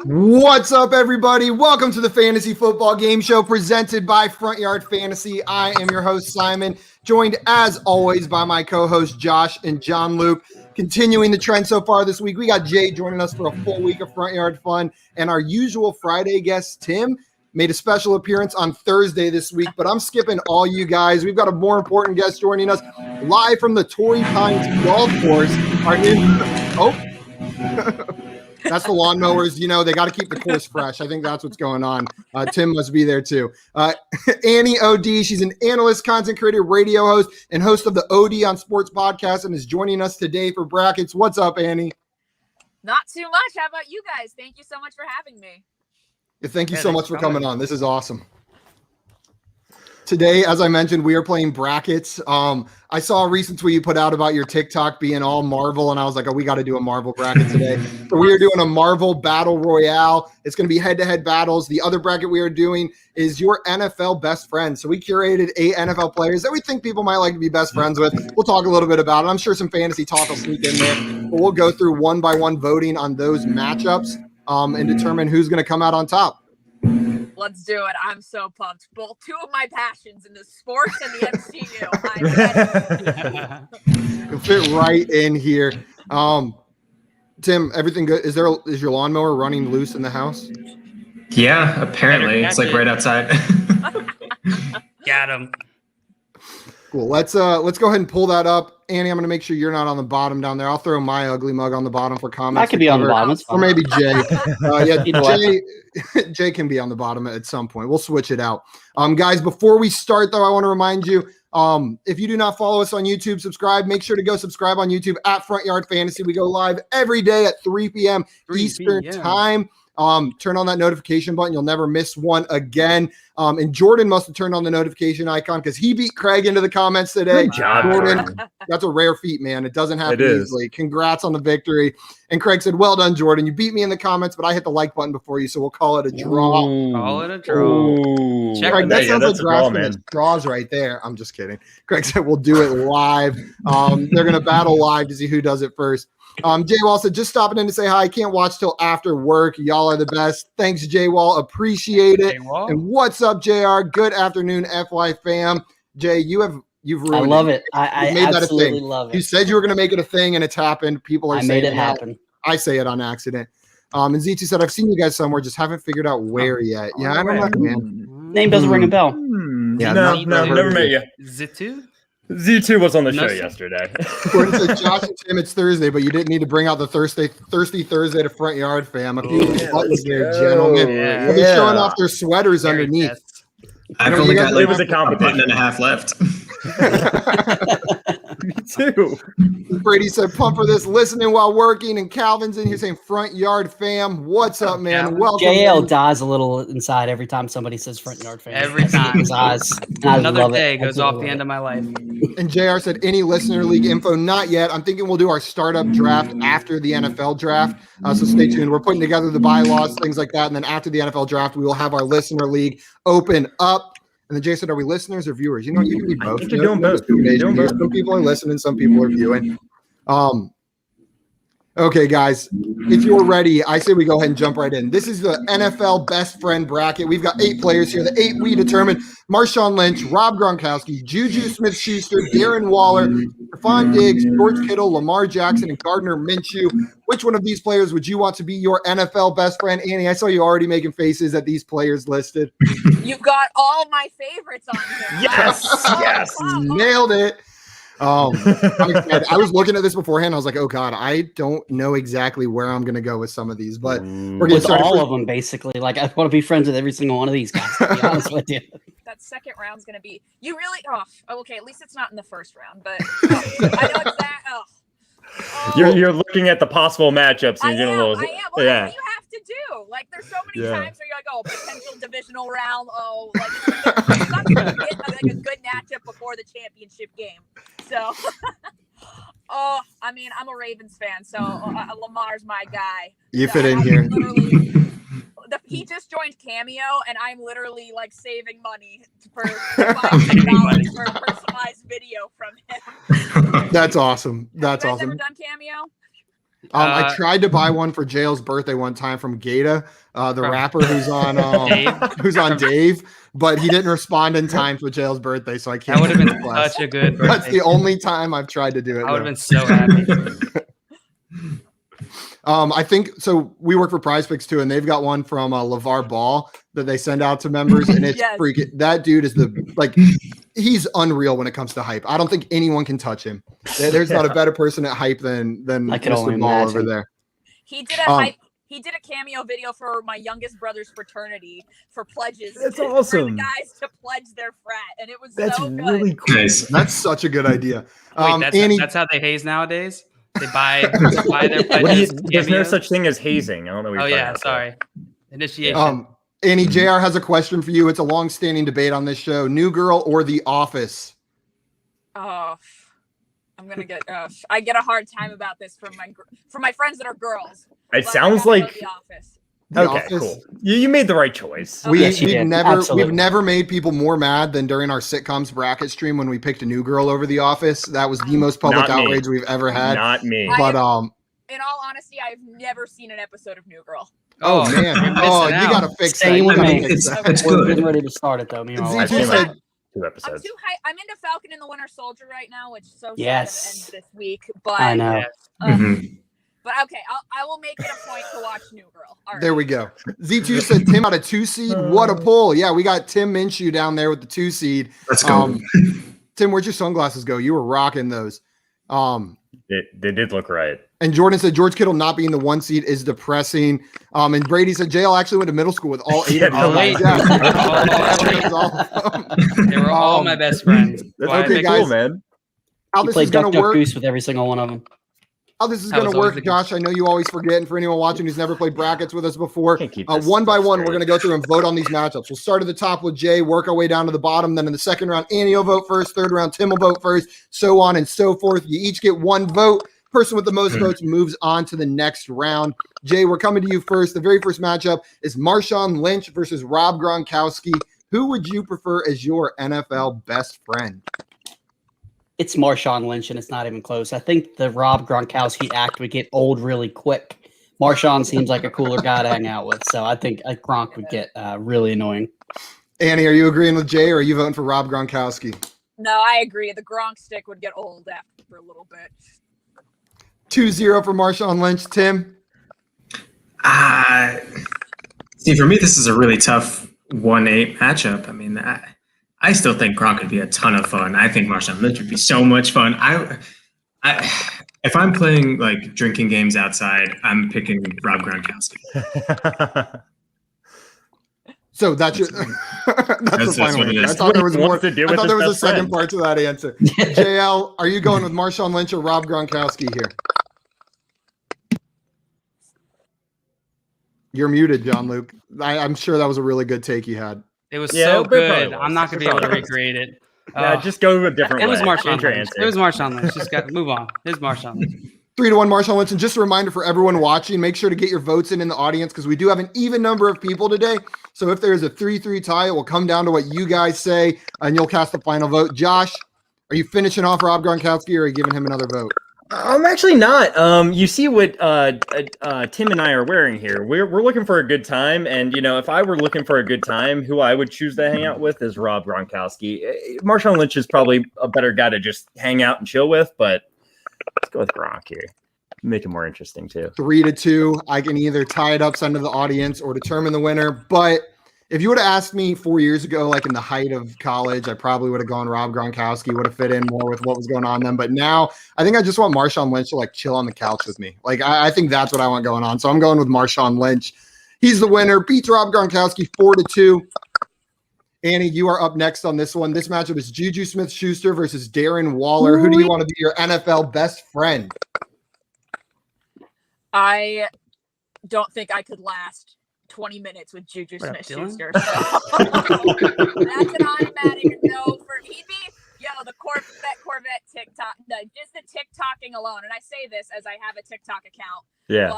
What's up, everybody? Welcome to the Fantasy Football Game Show presented by Front Yard Fantasy. I am your host, Simon, joined as always by my co-hosts, Josh and John Luke. Continuing the trend so far this week, we got Jay joining us for a full week of Front Yard fun, and our usual Friday guest, Tim, made a special appearance on Thursday this week, but I'm skipping all you guys. We've got a more important guest joining us live from the Torrey Pines Golf Course. Our new That's the lawnmowers. You know, they got to keep the course fresh. I think that's what's going on. Tim must be there too. Annie OD, she's an analyst, content creator, radio host, and host of the OD on Sports podcast and is joining us today for brackets. What's up, Annie? Not too much. How about you guys? Thank you so much for having me. Thank you so much for coming on. This is awesome. Today, as I mentioned, we are playing brackets. I saw a recent tweet you put out about your TikTok being all Marvel, and I was like, oh, we got to do a Marvel bracket today. So we are doing a Marvel Battle Royale. It's going to be head-to-head battles. The other bracket we are doing is your NFL best friends. So we curated 8 NFL players that we think people might like to be best friends with. We'll talk a little bit about it. I'm sure some fantasy talk will sneak in there. But we'll go through one by one voting on those matchups and determine who's going to come out on top. Let's do it. I'm so pumped. Both two of my passions in the sports and the MCU. You'll fit right in here. Tim, everything good? Is your lawnmower running loose in the house? Yeah, apparently. It's like right outside. Got him. Cool. Let's go ahead and pull that up. Annie, I'm going to make sure you're not on the bottom down there. I'll throw my ugly mug on the bottom for comments. I could be on the bottom. Or maybe Jay. Jay can be on the bottom at some point. We'll switch it out. Guys, before we start, though, I want to remind you, if you do not follow us on YouTube, subscribe. Make sure to go subscribe on YouTube at Front Yard Fantasy. We go live every day at 3 p.m. Eastern time. Turn on that notification button. You'll never miss one again. And Jordan must have turned on the notification icon because he beat Craig into the comments today. Good job, Jordan. That's a rare feat, man. It doesn't happen easily. Congrats on the victory. And Craig said, well done, Jordan. You beat me in the comments, but I hit the like button before you, so we'll call it a draw. Call it a draw. Craig, that sounds like grasping straws right there. I'm just kidding. Craig said we'll do it live. They're going to battle live to see who does it first. Jay Wall said, just stopping in to say hi. Can't watch till after work. Y'all are the best. Thanks, Jay Wall. Appreciate it. And what's up, JR? Good afternoon, FY fam. Jay, you've ruined it. I love it. I made absolutely that a thing. Love it. You said you were going to make it a thing, and it's happened. People are saying made it happen. I say it on accident. And Z2 said, I've seen you guys somewhere, just haven't figured out where yet. Yeah, I don't know, man. Name doesn't ring a bell. Yeah, no, never met you. Z2? Z2 was on the show yesterday. According to Josh and Tim, it's Thursday, but you didn't need to bring out the Thirsty Thursday to Front Yard fam. A few buttons there, gentlemen. They'll be showing off their sweaters underneath. I've only got like a button and a half left. Me too. Brady said, pump for this, listening while working. And Calvin's in here saying, Front Yard fam. What's up, man? Welcome. JL dies a little inside every time somebody says Front Yard fam. Every time. His eyes. Another day goes off the end of my life. And JR said, any listener league info? Not yet. I'm thinking we'll do our startup draft after the NFL draft. So stay tuned. We're putting together the bylaws, things like that. And then after the NFL draft, we will have our listener league open up. And then Jay said, are we listeners or viewers? You know, you can be both. You're doing both. Some people are listening, some people are viewing. Okay, guys, if you're ready, I say we go ahead and jump right in. This is the NFL best friend bracket. We've got 8 players here. The 8 we determined: Marshawn Lynch, Rob Gronkowski, Juju Smith-Schuster, Darren Waller, Stephon Diggs, George Kittle, Lamar Jackson, and Gardner Minshew. Which one of these players would you want to be your NFL best friend? Annie, I saw you already making faces at these players listed. You've got all my favorites on here. Yes. Nailed it. I'm excited. I was looking at this beforehand. I was like, oh, God, I don't know exactly where I'm going to go with some of these. But we're going to start all of them, basically. Like, I want to be friends with every single one of these guys, to be honest with you. That second round's going to be – you really – okay, at least it's not in the first round. But I know exactly You're looking at the possible matchups. And you're getting a little, I am. Well, that's what you have to do. Like, there's so many times where you're like, oh, potential divisional round. Oh, like, it's not going to get like a good matchup before the championship game. So, I mean, I'm a Ravens fan, so Lamar's my guy. You fit in here. He just joined Cameo, and I'm literally like saving money for $5 for a personalized video from him. That's awesome. That's Have you guys awesome. ever done Cameo? I tried to buy one for Jail's birthday one time from Gata, the rapper who's on Dave, but he didn't respond in time for Jail's birthday, so I can't. That would have been request. such a good birthday. That's the only time I've tried to do it. I would have been so happy. I think so. We work for Prize Picks too, and they've got one from LeVar Ball that they send out to members, and it's freaking. That dude is he's unreal when it comes to hype. I don't think anyone can touch him. There's not a better person at hype than Mr. Ball over there. He did a He did a cameo video for my youngest brother's fraternity for pledges. That's for awesome. the guys to pledge their frat, and it was That's so good. really cool. Nice. That's such a good idea. Wait, Annie, that's how they haze nowadays? They buy their pledges. There's no such thing as hazing. I don't know what you're Oh, talking yeah, about. sorry. Initiation. Annie, JR has a question for you. It's a long-standing debate on this show. New Girl or The Office? Oh, I'm gonna get. I get a hard time about this from my friends that are girls. It but I sounds gotta go like The Office. The okay, Office? cool. You made the right choice. Yes, you did. Absolutely. We've never made people more mad than during our sitcoms bracket stream when we picked a New Girl over The Office. That was the most public Not me. outrage we've ever had. Not me. But In all honesty, I've never seen an episode of New Girl. oh man, you're missing you out. gotta fix that. Same You with gotta me. fix that. It's We're good. getting ready to start it though. Me and my Z2 wife. said, Two I'm episodes. too high. I'm into Falcon and the Winter Soldier right now, which so Yes. sad it ends this week. But I know. Mhm. But okay, I will make it a point to watch New Girl. All right. there we go. Z2 said Tim got a 2 seed. What a pull. Yeah, we got Tim Minshew down there with the 2 seed. Let's go. Tim, where'd your sunglasses go? You were rocking those. They did look right. And Jordan said George Kittle not being the 1 seed is depressing. And Brady said JL actually went to middle school with all 8 of Yeah, them. wait. They were all my best friends. That's Why I okay, okay, picked- guys. cool, man. How You this played is going Duck to Duck work? Goose with every single one of them. How this is That going was to always work, the Josh, I know you always forget. And for anyone watching who's never played brackets with us before, Can't keep this one by one, straight. we're going to go through and vote on these matchups. We'll start at the top with Jay, work our way down to the bottom. Then in the second round, Annie will vote first. Third round, Tim will vote first, so on and so forth. You each get 1 vote. Person with the most votes moves on to the next round. Jay, we're coming to you first. The very first matchup is Marshawn Lynch versus Rob Gronkowski. Who would you prefer as your NFL best friend? It's Marshawn Lynch, and it's not even close. I think the Rob Gronkowski act would get old really quick. Marshawn seems like a cooler guy to hang out with, so I think Gronk would get really annoying. Annie, are you agreeing with Jay or are you voting for Rob Gronkowski? No, I agree. The Gronk stick would get old after a little bit. 2-0 for Marshawn Lynch. Tim? See, for me, this is a really tough 1-8 matchup. I mean, I still think Gronk would be a ton of fun. I think Marshawn Lynch would be so much fun. If I'm playing like drinking games outside, I'm picking Rob Gronkowski. So that's your that's the final what it answer. is. I thought there was What he more. wants to do I with thought his there was a best second friend. part to that answer. JL, are you going with Marshawn Lynch or Rob Gronkowski here? You're muted, John Luke. I'm sure that was a really good take you had. It was Yeah, so it probably good. was. I'm not going to be It able to probably was. recreate it. Yeah, just go a different It way. was Marshawn Change your Lynch. answer. It was Marshawn Lynch. Just got move on. It was Marshawn Lynch. 3-1 Marshawn Lynch. And just a reminder for everyone watching, make sure to get your votes in the audience because we do have an even number of people today. So if there's a 3-3 tie, it will come down to what you guys say, and you'll cast the final vote. Josh, are you finishing off Rob Gronkowski or are you giving him another vote? I'm actually not. You see what Tim and I are wearing here. We're looking for a good time, and you know, if I were looking for a good time, who I would choose to hang out with is Rob Gronkowski. Marshawn Lynch is probably a better guy to just hang out and chill with, but let's go with Gronk here. Make it more interesting too. 3-2. I can either tie it up, send to the audience, or determine the winner. But if you would have asked me 4 years ago, like in the height of college, I probably would have gone Rob Gronkowski, would have fit in more with what was going on then. But now I think I just want Marshawn Lynch to like chill on the couch with me. Like I think that's what I want going on. So I'm going with Marshawn Lynch. He's the winner. Beats Rob Gronkowski 4-2. Annie, you are up next on this one. This matchup is Juju Smith-Schuster versus Darren Waller. Who do you want to be your NFL best friend? I don't think I could last 20 minutes with Juju What up, Smith-Schuster. So. That's an automatic no for me. The Corvette TikTok, just the TikToking alone. And I say this as I have a TikTok account. Yeah.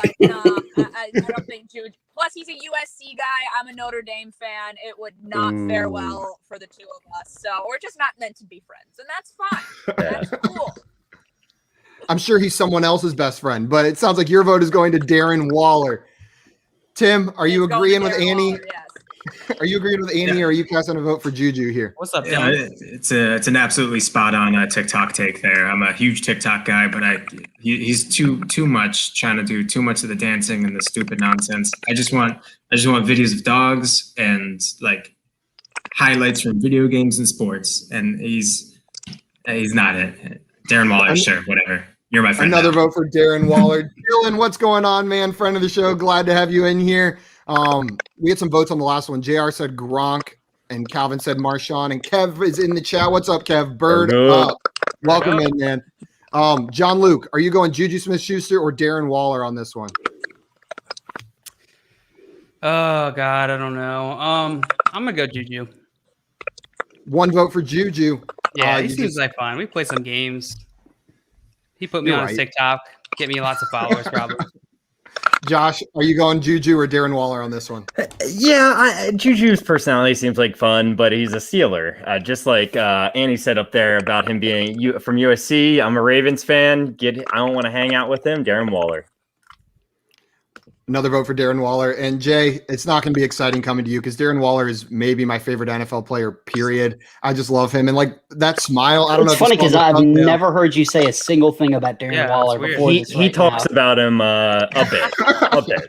But I don't think Juju. Plus, he's a USC guy. I'm a Notre Dame fan. It would not fare well for the two of us. So we're just not meant to be friends, and that's fine. That's cool. I'm sure he's someone else's best friend, but it sounds like your vote is going to Darren Waller. Tim, are you agreeing with Annie? Waller, yes. Are you agreeing with Annie, or are you casting a vote for Juju here? What's up, Yeah, Dylan? it's an absolutely spot on TikTok take there. I'm a huge TikTok guy, but he's too much trying to do too much of the dancing and the stupid nonsense. I just want videos of dogs and like highlights from video games and sports, and he's not it. Darren Waller, sure, whatever. You're my friend. Another now. vote for Darren Waller. Dylan, what's going on, man? Friend of the show. Glad to have you in here. We had some votes on the last one. JR said Gronk, and Calvin said Marshawn, and Kev is in the chat. What's up, Kev? Bird up. Welcome in, man. John Luke, are you going Juju Smith-Schuster or Darren Waller on this one? Oh God, I don't know. I'm gonna go Juju. One vote for Juju. Yeah, he you seems just- like fun. We play some games. He put me You're on right. TikTok. Get me lots of followers, probably. Josh, are you going Juju or Darren Waller on this one? Yeah, Juju's personality seems like fun, but he's a Steeler. Just like Annie said up there about him being from USC. I'm a Ravens fan. I don't want to hang out with him. Darren Waller. Another vote for Darren Waller. And Jay, it's not going to be exciting coming to you because Darren Waller is maybe my favorite NFL player, period. I just love him. And like that smile, I don't know. It's funny because I've never heard you say a single thing about Darren Yeah, Waller it's weird. before. He talks about him a bit.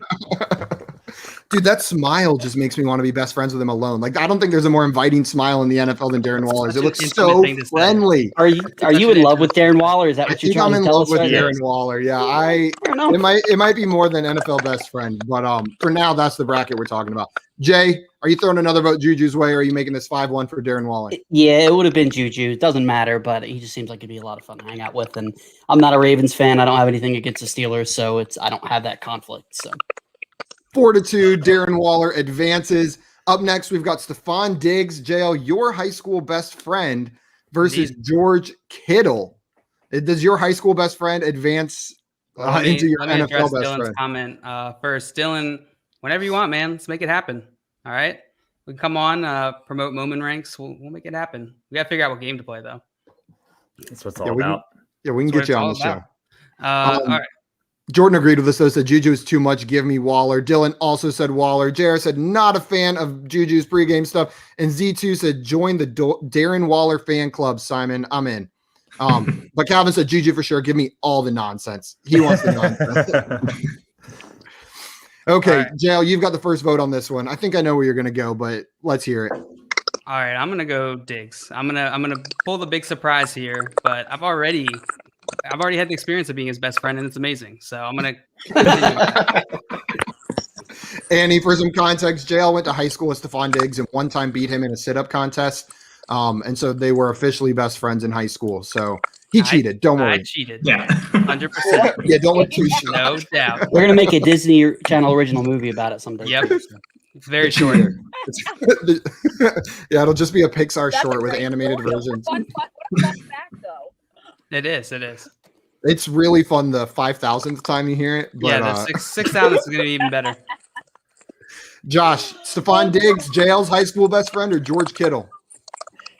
Dude, that smile just makes me want to be best friends with him alone. Like, I don't think there's a more inviting smile in the NFL than Darren Waller's. It Such looks an so intimate thing to say. friendly. Are you in love with Darren Waller? Is that I what you're think I'm trying in to tell love us with right now? Darren Waller. Yeah, I don't know. it might be more than NFL best friend, but for now, that's the bracket we're talking about. Jay, are you throwing another vote Juju's way, or are you making this 5-1 for Darren Waller? Yeah, it would have been Juju. It doesn't matter, but he just seems like it'd be a lot of fun to hang out with. And I'm not a Ravens fan. I don't have anything against the Steelers, so I don't have that conflict. So 4-2, Darren Waller advances. Up next, we've got Stephon Diggs, JL, your high school best friend, versus George Kittle. Does your high school best friend advance into your let me address NFL best Dylan's friend? comment first. Dylan, whenever you want, man, let's make it happen. All right, we can come on, promote Moment Ranks. We'll make it happen. We got to figure out what game to play though. That's what it's all about. We can That's get you what on the it's show. all All right. Jordan agreed with us, though, said Juju is too much. Give me Waller. Dylan also said Waller. JR said not a fan of Juju's pregame stuff. And Z2 said join the Darren Waller fan club, Simon. I'm in. But Calvin said Juju for sure. Give me all the nonsense. He wants the nonsense. Okay, Right. JL, you've got the first vote on this one. I think I know where you're going to go, but let's hear it. All right, I'm gonna go Diggs. I'm gonna pull the big surprise here, but I've already had the experience of being his best friend, and it's amazing. So I'm gonna. Annie, for some context, JL went to high school with Stephon Diggs and one time beat him in a sit-up contest. And so they were officially best friends in high school. So he cheated. Don't worry. I cheated. Yeah. 100%. Yeah, don't look too shy. No doubt. we're gonna make a Disney Channel original movie about it someday. Yep. It's very short. Yeah, it'll just be a Pixar That's a short with great animated story. versions. What a fun fact, though. It is. It is. It's really fun the 5,000th time you hear it. But, Yeah, the 6,000 is gonna be even better. Josh, Stephon Diggs, JL's high school best friend, or George Kittle?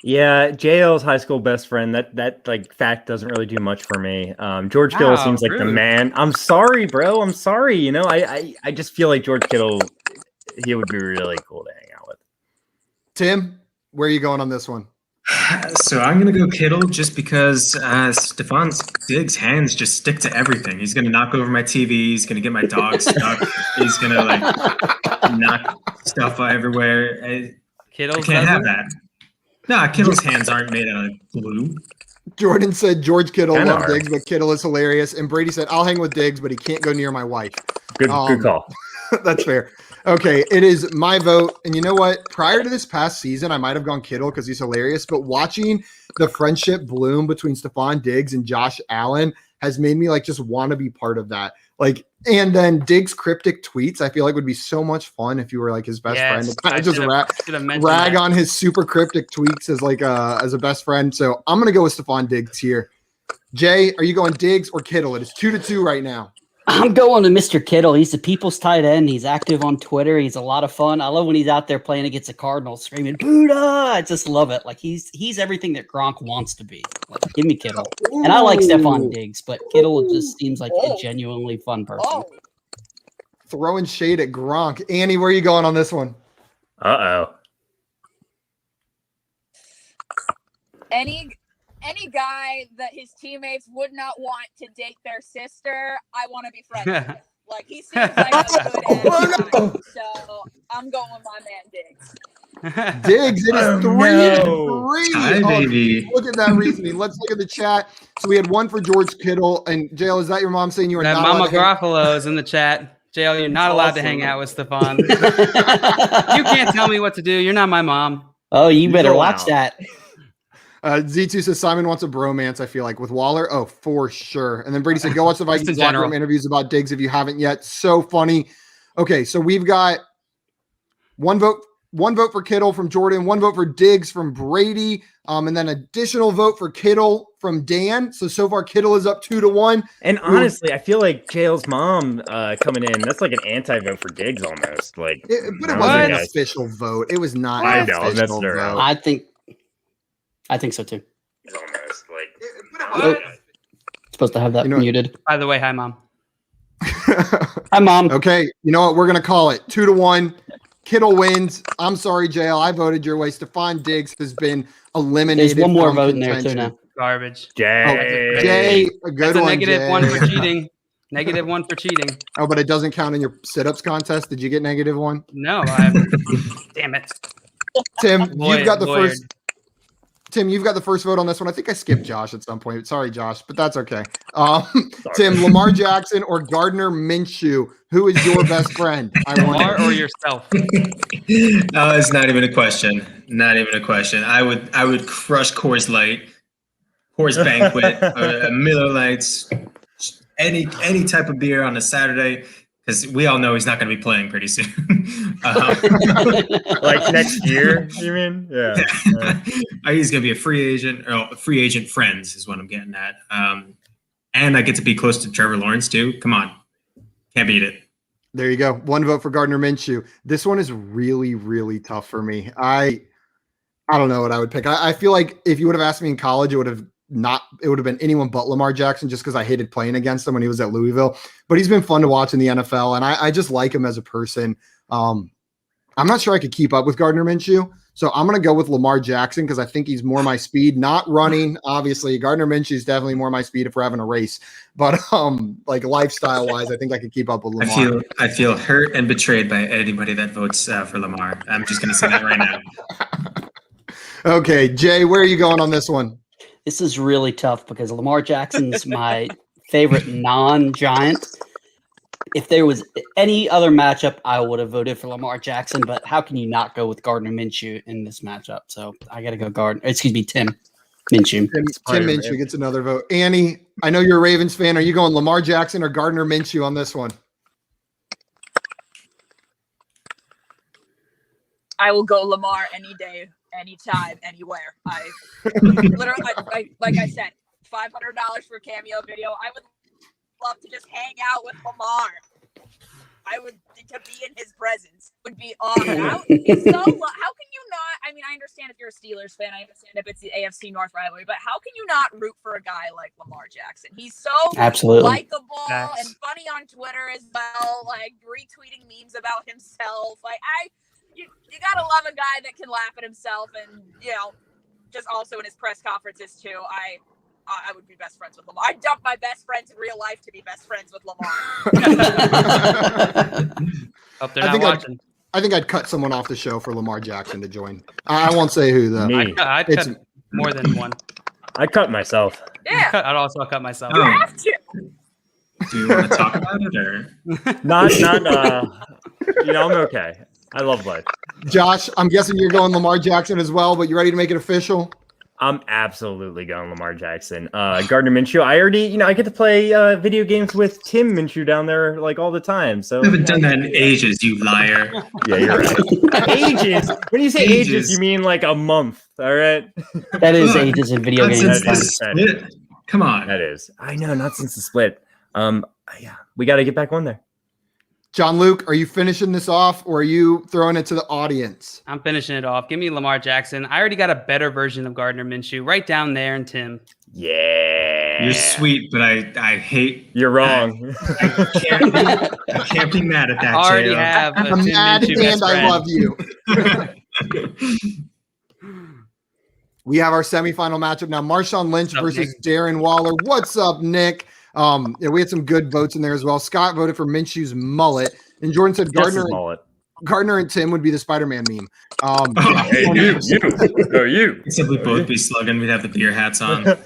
Yeah, JL's high school best friend. That like fact doesn't really do much for me. George Kittle Wow, seems like the rude. man. I'm sorry, bro. I'm sorry. You know, I just feel like George Kittle, he would be really cool to hang out with. Tim, where are you going on this one? So I'm gonna go Kittle just because Stephon Diggs' hands just stick to everything. He's gonna knock over my TV. He's gonna get my dog stuck. He's gonna like knock stuff everywhere. I Kittles can't have doesn't? that. Nah, Kittle's hands aren't made out of glue. Jordan said George Kittle Kinda loved are. Diggs, but Kittle is hilarious. And Brady said, I'll hang with Diggs, but he can't go near my wife. Good call. That's fair. Okay, it is my vote. And you know what? Prior to this past season, I might have gone Kittle because he's hilarious. But watching the friendship bloom between Stephon Diggs and Josh Allen has made me like just want to be part of that. Like, and then Diggs' cryptic tweets, I feel like would be so much fun if you were like his best friend. To kind of just rag on his super cryptic tweets as like as a best friend. So I'm gonna go with Stephon Diggs here. Jay, are you going Diggs or Kittle? It is 2-2 right now. I'm going to Mr. Kittle. He's the people's tight end. He's active on Twitter. He's a lot of fun. I love when he's out there playing against the Cardinals, screaming "Buddha!" I just love it. Like he's everything that Gronk wants to be. Like, give me Kittle. And I like Stephon Diggs, but Kittle just seems like a genuinely fun person. Throwing shade at Gronk. Annie, where are you going on this one? Uh-oh. Any guy that his teammates would not want to date their sister, I want to be friends with. Like, he seems like a good ass guy. So I'm going with my man Diggs. Diggs, it is 3-3. Hi, baby. Look at that reasoning. Let's look at the chat. So we had one for George Kittle. And JL, is that your mom saying you were That not Mama allowed to hang- Garofalo is in the chat. JL, you're not allowed to hang out with Stephon. You can't tell me what to do. You're not my mom. Oh, you better Go watch out. that. Z2 says Simon wants a bromance, I feel like, with Waller. Oh, for sure. And then Brady said, go watch the Vikings in locker general. room interviews about Diggs if you haven't yet. So funny. Okay, so we've got one vote for Kittle from Jordan, one vote for Diggs from Brady, and then additional vote for Kittle from Dan. So far, Kittle is up 2-1. And honestly, I feel like JL's mom coming in, that's like an anti-vote for Diggs almost. Like, But it I don't wasn't know, an guys. official vote. It was not I an know, that's official their vote. I think so too. Almost like Nope. Supposed to have that You know- muted. By the way, hi, Mom. Hi, Mom. Okay, you know what? We're going to call it 2-1. Kittle wins. I'm sorry, JL. I voted your way. Stephon Diggs has been eliminated. There's one more from vote in there too contention. now. Garbage. Jay. Jay, a good That's a one. negative Jay. 1 for cheating. Negative 1 for cheating. Oh, but it doesn't count in your sit-ups contest. Did you get -1? No, damn it. Tim, Lawyer- you've got the lawyered. first. Tim, you've got the first vote on this one. I think I skipped Josh at some point. Sorry, Josh, but that's okay. Tim, Lamar Jackson or Gardner Minshew? Who is your best friend? I Lamar wonder. or yourself? No, it's not even a question. Not even a question. I would crush Coors Light, Coors Banquet, Miller Lights, any type of beer on a Saturday, because we all know he's not going to be playing pretty soon. Like next year, you mean? Yeah. He's going to be a free agent. Or free agent friends is what I'm getting at. And I get to be close to Trevor Lawrence too. Come on, can't beat it. There you go. One vote for Gardner Minshew. This one is really, really tough for me. I don't know what I would pick. I feel like if you would have asked me in college, it would have been anyone but Lamar Jackson, just because I hated playing against him when he was at Louisville. But he's been fun to watch in the NFL, and I just like him as a person. I'm not sure I could keep up with Gardner Minshew, so I'm going to go with Lamar Jackson because I think he's more my speed, not running. Obviously, Gardner Minshew is definitely more my speed if we're having a race. But like lifestyle wise, I think I could keep up with Lamar. I feel hurt and betrayed by anybody that votes for Lamar. I'm just going to say that right now. Okay, Jay, where are you going on this one? This is really tough because Lamar Jackson's my favorite non-Giant. If there was any other matchup, I would have voted for Lamar Jackson, but how can you not go with Gardner Minshew in this matchup? So I got to go Tim Minshew. Tim Minshew gets another vote. Annie, I know you're a Ravens fan. Are you going Lamar Jackson or Gardner Minshew on this one? I will go Lamar any day, anytime, anywhere. I literally, like I said, $500 for a cameo video. I would love to just hang out with Lamar. I would to be in his presence would be awesome. How can you not? I mean, I understand if you're a Steelers fan. I understand if it's the AFC North rivalry, but how can you not root for a guy like Lamar Jackson? He's so Absolutely likable and funny on Twitter as well, like retweeting memes about himself. Like you gotta love a guy that can laugh at himself, and just also in his press conferences too. I would be best friends with Lamar. I dumped my best friends in real life to be best friends with Lamar. Hope they're not watching. I think I'd cut someone off the show for Lamar Jackson to join. I won't say who though. Me. I'd cut more than one. I cut myself. Yeah, I'd also cut myself. you have to. Do you want to talk about it or? Not. I'm okay. I love life. Josh, I'm guessing you're going Lamar Jackson as well, but you ready to make it official? I'm absolutely going Lamar Jackson. Gardner Minshew. I already, I get to play video games with Tim Minshew down there like all the time. So I haven't done that in ages, you liar. Yeah, you're right. Ages. When you say ages, you mean like a month. All right. That is ages in video Not games. since the split. Come on. That is. I know, not since the split. yeah, we got to get back on there. John Luke, are you finishing this off or are you throwing it to the audience? I'm finishing it off. Give me Lamar Jackson. I already got a better version of Gardner Minshew right down there, and Tim. Yeah. You're sweet, but I hate. You're wrong. I can't be mad at that. I already J.O. have a I'm Tim mad Minshew best and I friend. love you. We have our semifinal matchup now. Marshawn Lynch What's up, versus Nick? Darren Waller. What's up, Nick? Yeah, we had some good votes in there as well. Scott voted for Minshew's mullet, and Jordan said Just his mullet. Gardner and Tim would be the Spider-Man meme. Hey, you. No, you. Except we'd both be slugging. We'd have the beer hats on. Jordan,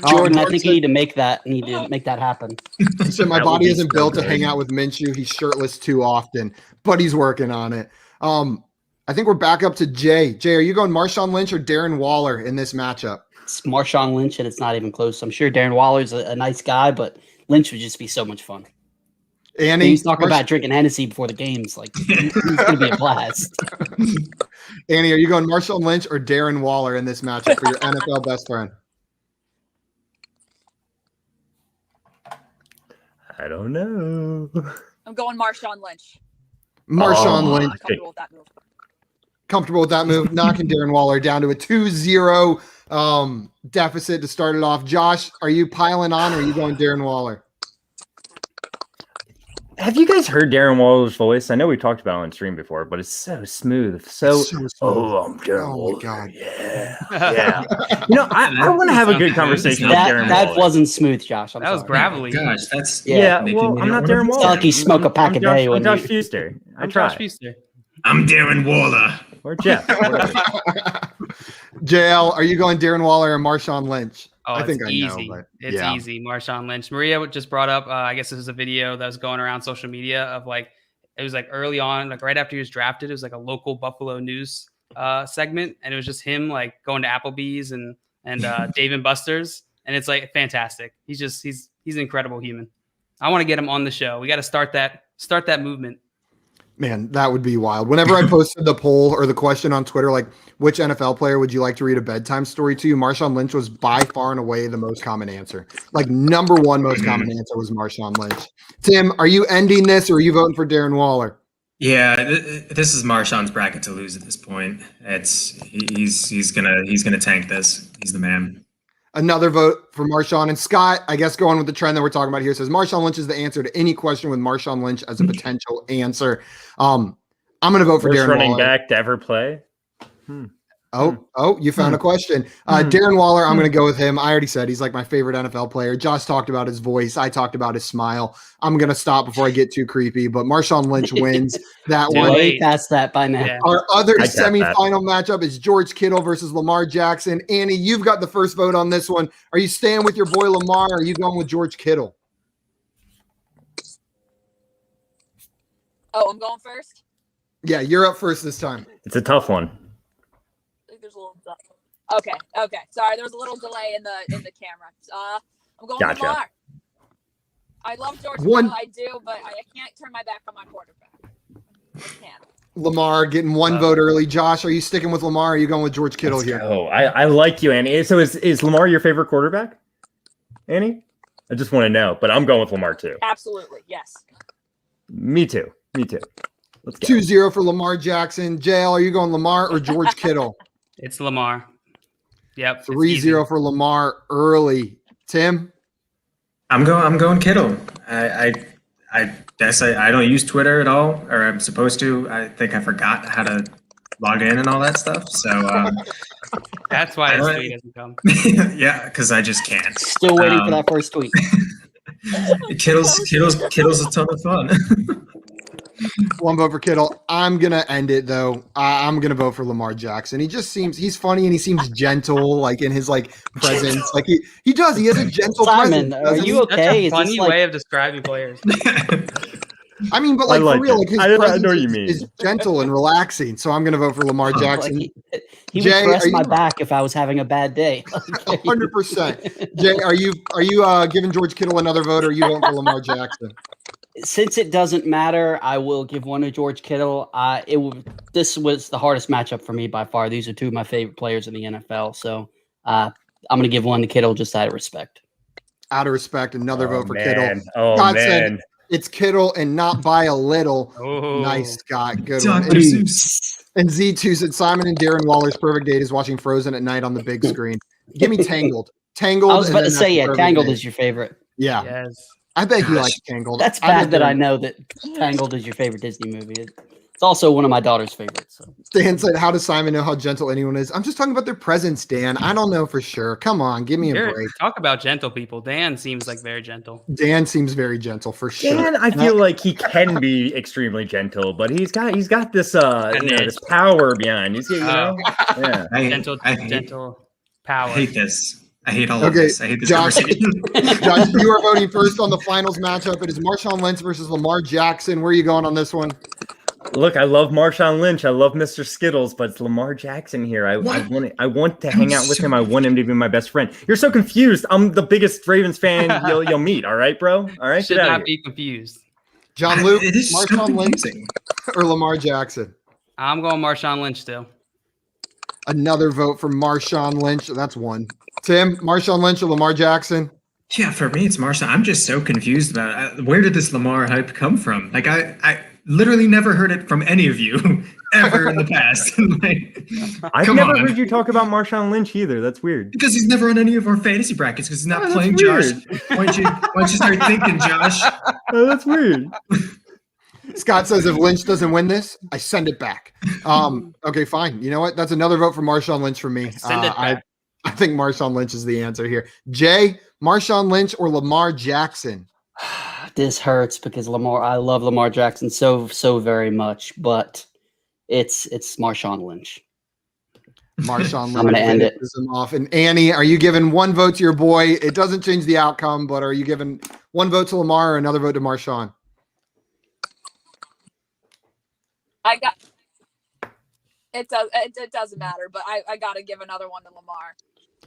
I Jordan think you need to make that happen. So my That body would be isn't so built to good. hang out with Minshew. He's shirtless too often, but he's working on it. I think we're back up to Jay. Jay, are you going Marshawn Lynch or Darren Waller in this matchup? It's Marshawn Lynch, and it's not even close. I'm sure Darren Waller's a nice guy, but Lynch would just be so much fun. Annie, He's talking about drinking Hennessy before the games. Like, he's going to be a blast. Annie, are you going Marshawn Lynch or Darren Waller in this matchup for your NFL best friend? I don't know. I'm going Marshawn Lynch. Marshawn Oh. Lynch, I'm comfortable with that move. comfortable with that move, knocking Darren Waller down to a 2-0 deficit to start it off. Josh, are you piling on or are you going Darren Waller? Have you guys heard Darren Waller's voice? I know we talked about it on stream before, but it's so smooth. So smooth. I'm Darren Oh my Waller. God. Yeah. Yeah. You know, I want to have a good conversation with Darren That Waller. wasn't smooth, Josh. I'm That was sorry. gravelly. Gosh, that's Yeah, making well, me I'm not wanna Darren be Waller. It's not like you smoke a pack a day I'm when Josh you- Fuster. I I'm try. Josh Fuster. I'm Darren Waller. Or Jeff. whatever. JL, are you going Darren Waller or Marshawn Lynch? Oh, I think it's I know, easy. but It's yeah. easy. Marshawn Lynch. Maria just brought up, I guess this was a video that was going around social media of like, it was like early on, like right after he was drafted, it was like a local Buffalo news segment. And it was just him like going to Applebee's and Dave and Buster's. And it's like fantastic. He's an incredible human. I want to get him on the show. We got to start that movement. Man, that would be wild. Whenever I posted the poll or the question on Twitter, like, which NFL player would you like to read a bedtime story to? Marshawn Lynch was by far and away the most common answer. Like, number one most common answer was Marshawn Lynch. Tim, are you ending this or are you voting for Darren Waller? Yeah, this is Marshawn's bracket to lose at this point. He's gonna tank this. He's the man. Another vote for Marshawn. And Scott, I guess going with the trend that we're talking about here, says Marshawn Lynch is the answer to any question with Marshawn Lynch as a potential answer. I'm going to vote for First Darren running Waller. back to ever play. Oh, you found a question. Darren Waller, I'm going to go with him. I already said he's like my favorite NFL player. Josh talked about his voice. I talked about his smile. I'm going to stop before I get too creepy, but Marshawn Lynch wins that Too one. late. Way past that by now. Yeah. Our other I got that. semifinal matchup is George Kittle versus Lamar Jackson. Annie, you've got the first vote on this one. Are you staying with your boy Lamar or are you going with George Kittle? Oh, I'm going first. Yeah, you're up first this time. It's a tough one. I think there's a little. Okay. Sorry, there was a little delay in the camera. I'm going Gotcha. Lamar. I love George One- Kittle, I do, but I can't turn my back on my quarterback. I can't. Lamar getting one vote early. Josh, are you sticking with Lamar or are you going with George Kittle here? Oh, I like you, Annie. So is Lamar your favorite quarterback, Annie? I just want to know, but I'm going with Lamar too. Absolutely, yes. Me too. Let's go. 2-0 for Lamar Jackson. JL, are you going Lamar or George Kittle? It's Lamar. Yep. it's easy. 3-0 for Lamar early. Tim? I'm going Kittle. I guess I don't use Twitter at all, or I'm supposed to. I think I forgot how to log in and all that stuff. So That's why his Alright. tweet doesn't come. yeah, because I just can't. Still waiting for that first tweet. Kittle's a ton of fun. One vote for Kittle. I'm going to end it, though. I'm going to vote for Lamar Jackson. He just seems – he's funny and he seems gentle, like, in his, like, presence. Like, he does. He has a gentle Simon, presence. are doesn't you he? That's okay? a Is this funny like- way of describing players. I mean, but, I like, like for real, it. like, his I know presence what you mean. is gentle and relaxing. So I'm going to vote for Lamar Like, Jackson. he Jay, would press are my you- back if I was having a bad day. 100%. Jay, are you giving George Kittle another vote or are you voting for Lamar Jackson? Since it doesn't matter, I will give one to George Kittle. This was the hardest matchup for me by far. These are two of my favorite players in the NFL. So I'm going to give one to Kittle just out of respect. Out of respect, another vote for Kittle. Oh, Scott man. said it's Kittle and not by a little. Oh. Nice, Scott. Good one. Dr. Seuss. And Z2 said Simon and Darren Waller's perfect date is watching Frozen at night on the big screen. Give me Tangled. Tangled. I was about and to then say, that's yeah, the perfect Tangled date. is your favorite. Yeah. Yes. I bet you like Tangled. That's bad that I know that Tangled is your favorite Disney movie. It's also one of my daughter's favorites. So. Dan said, how does Simon know how gentle anyone is? I'm just talking about their presence, Dan. I don't know for sure. Come on, give me a break. Talk about gentle people. Dan seems like very gentle. Dan seems very gentle for sure. Dan, I feel like he can be extremely gentle, but he's got this this power behind. He's yeah. Gentle power. I hate this. I hate all of this. I hate this Josh, conversation. Josh, you are voting first on the finals matchup. It is Marshawn Lynch versus Lamar Jackson. Where are you going on this one? Look, I love Marshawn Lynch. I love Mr. Skittles, but it's Lamar Jackson here. I want to hang out with him. I want him to be my best friend. You're so confused. I'm the biggest Ravens fan you'll meet. All right, bro. All right. Should not be confused. John Luke, It is so Marshawn Lynch confusing. or Lamar Jackson? I'm going Marshawn Lynch still. Another vote for Marshawn Lynch. That's one. Tim, Marshawn Lynch or Lamar Jackson? Yeah, for me, it's Marshawn. I'm just so confused about it. Where did this Lamar hype come from? Like, I literally never heard it from any of you ever in the past. I've never heard you talk about Marshawn Lynch either. That's weird. Because he's never on any of our fantasy brackets because he's not playing weird. Josh. Why don't you start thinking, Josh? Oh, that's weird. Scott says if Lynch doesn't win this, I send it back. Okay, fine. You know what? That's another vote for Marshawn Lynch for me. Send it back. I think Marshawn Lynch is the answer here. Jay, Marshawn Lynch or Lamar Jackson? This hurts because I love Lamar Jackson so very much, but it's Marshawn Lynch. Marshawn Lynch. I'm gonna end it. Off. And Annie, are you giving one vote to your boy? It doesn't change the outcome, but are you giving one vote to Lamar or another vote to Marshawn? It doesn't matter, but I gotta give another one to Lamar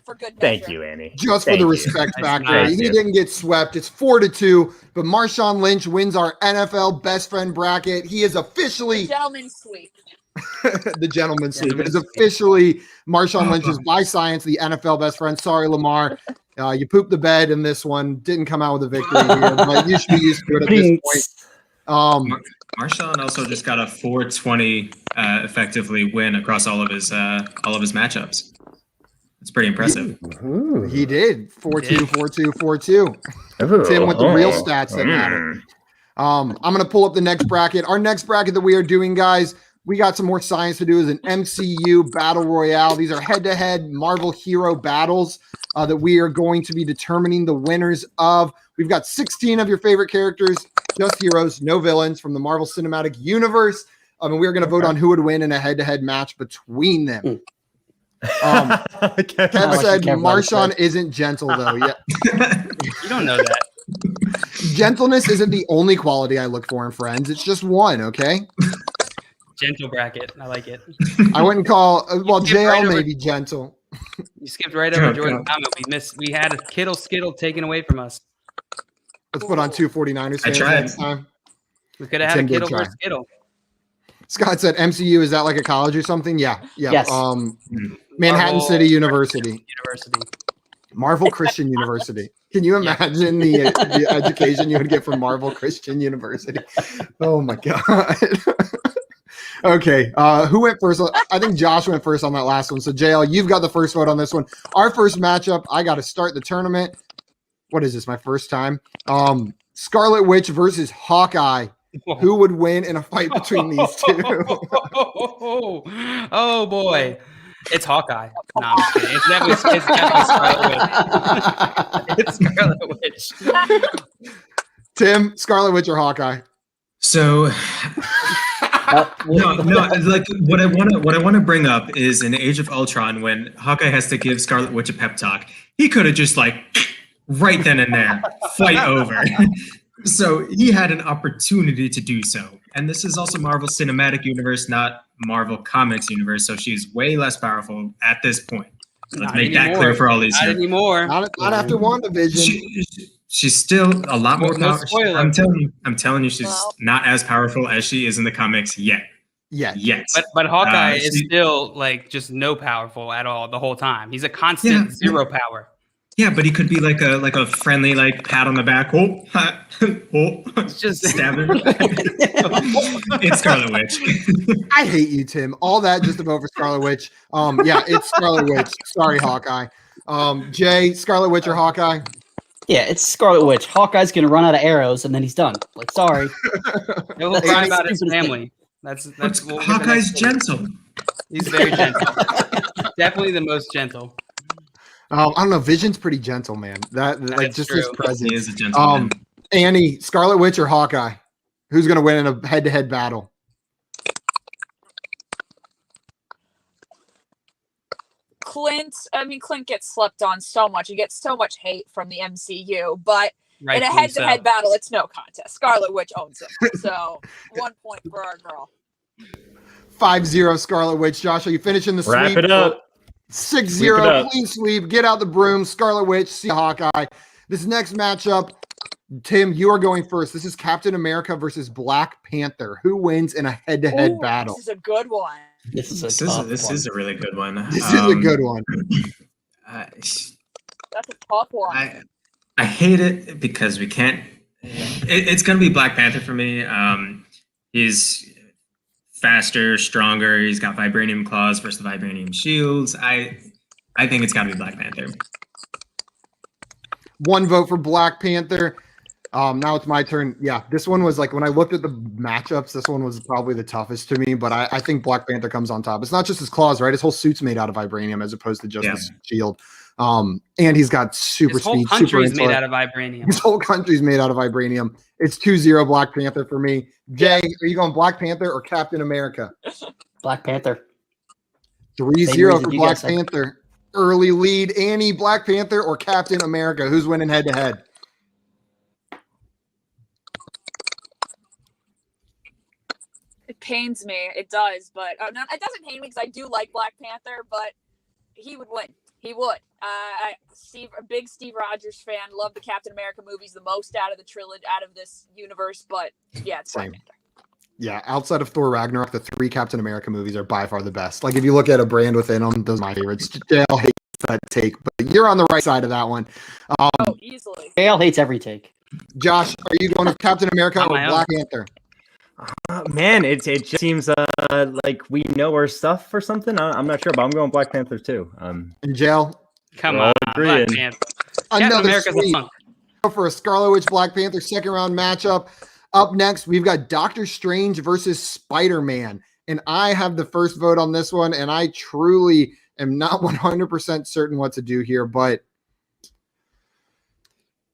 for good measure. Thank you, Annie. Just for the respect factor. Nice. He didn't get swept. It's 4-2, but Marshawn Lynch wins our NFL best friend bracket. He is officially Gentleman's sweep. the gentleman's sweep. It is officially Marshawn Lynch is by science the NFL best friend. Sorry, Lamar. You pooped the bed in this one. Didn't come out with a victory here, but you should be used to it at this point. Marshawn also just got a 420 effectively win across all of his matchups. It's pretty impressive. Ooh. He did 4-2, 4-2, 4-2. Tim with the real stats that matter. I'm gonna pull up the next bracket. Our next bracket that we are doing, guys, we got some more science to do. Is an MCU Battle Royale. These are head-to-head Marvel Hero Battles that we are going to be determining the winners of. We've got 16 of your favorite characters, just heroes, no villains from the Marvel Cinematic Universe. And we are going to vote on who would win in a head-to-head match between them. Kev said Marshawn isn't gentle, though. Yeah. You don't know that. Gentleness isn't the only quality I look for in friends. It's just one, okay? Gentle bracket. I like it. I wouldn't call JL right may over- be gentle. You skipped right over Jordan Thomas. We had a Kittle Skittle taken away from us. Let's put on 2 49ers fans tried. next time. We could have had Tim a did Kittle try. versus Skittle. Scott said MCU, is that like a college or something? Yeah. Yes. Manhattan Marvel City University. University. Marvel Christian University. Can you imagine the education you would get from Marvel Christian University? Oh my God. Okay. Who went first? I think Josh went first on that last one. So JL, you've got the first vote on this one. Our first matchup, I got to start the tournament. What is this? My first time. Scarlet Witch versus Hawkeye. Who would win in a fight between these two? Oh boy. It's Hawkeye. No, I'm just kidding. It's definitely Scarlet Witch. It's Scarlet Witch. Tim, Scarlet Witch or Hawkeye? So no, like what I want to bring up is in Age of Ultron when Hawkeye has to give Scarlet Witch a pep talk. He could have just like right then and there fight over. So he had an opportunity to do so. And this is also Marvel Cinematic Universe, not Marvel Comics Universe. So she's way less powerful at this point. So let's make that clear for all these. Not anymore. Not after WandaVision. She's still a lot more No powerful. spoiler. I'm telling you, she's not as powerful as she is in the comics yet. Yet. But Hawkeye is still like just no powerful at all the whole time. He's a constant zero power. Yeah, but he could be like a friendly pat on the back. Oh, ha, oh, It's just stab him. It's Scarlet Witch. I hate you, Tim. All that just to vote for Scarlet Witch. Yeah, it's Scarlet Witch. Sorry, Hawkeye. Jay, Scarlet Witch or Hawkeye? Yeah, it's Scarlet Witch. Hawkeye's gonna run out of arrows and then he's done. Like, sorry. He'll cry about his family. That's Hawkeye's gentle. He's very gentle. Definitely the most gentle. I don't know. Vision's pretty gentle, man. That like just true. his presence. He is a gentleman. Annie, Scarlet Witch or Hawkeye? Who's gonna win in a head-to-head battle? Clint gets slept on so much. He gets so much hate from the MCU, but in a head-to-head battle, it's no contest. Scarlet Witch owns him. So 1 point for our girl. 5-0 Scarlet Witch. Josh, are you finishing the sweep? Wrap it up. 6-0 clean sweep. Get out the broom. Scarlet Witch, see Hawkeye. This next matchup, Tim, you are going first. This is Captain America versus Black Panther. Who wins in a head-to-head battle? This is a good one. This is a really good one. This is a good one. That's a tough one. I hate it because we can't. It's going to be Black Panther for me. He's faster, stronger. He's got vibranium claws versus the vibranium shields. I think it's got to be Black Panther. 1 vote for Black Panther. Now it's my turn. Yeah, this one was like when I looked at the matchups, this one was probably the toughest to me, but I think Black Panther comes on top. It's not just his claws, right? His whole suit's made out of vibranium as opposed to just his shield. And he's got super speed. His whole country's made out of vibranium. His whole country's made out of vibranium. It's 2-0 Black Panther for me. Jay, are you going Black Panther or Captain America? Black Panther. 3-0 for Black Panther. Early lead. Annie, Black Panther or Captain America? Who's winning head-to-head? It pains me. It does, but it doesn't pain me because I do like Black Panther, but he would win. He would. A big Steve Rogers fan. Love the Captain America movies the most out of the trilogy, out of this universe. But yeah, it's Black Panther. Yeah, outside of Thor Ragnarok, the 3 Captain America movies are by far the best. Like if you look at a brand within them, those are my favorites. Dale hates that take, but you're on the right side of that one. Easily. Dale hates every take. Josh, are you going with Captain America or Black Panther? Man, it just seems like we know our stuff or something. I'm not sure, but I'm going Black Panther too. In jail. Come on, Black Panther. Another sweep for a Scarlet Witch Black Panther second round matchup. Up next, we've got Doctor Strange versus Spider-Man, and I have the first vote on this one, and I truly am not 100% certain what to do here, but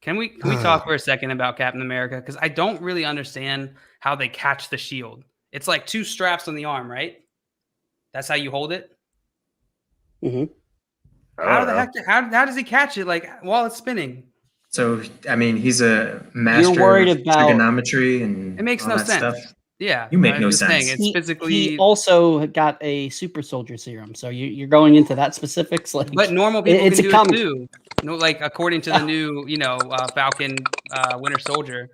can we talk for a second about Captain America? Because I don't really understand how they catch the shield. It's like 2 straps on the arm, right? That's how you hold it. Mm-hmm. How does he catch it while it's spinning? So I mean, he's a master of trigonometry and it makes no sense. Stuff. Yeah, you make no sense. It's physically. He also got a super soldier serum, so you're going into that specifics. But normal people can do it too. No, according to the new, Falcon, Winter Soldier.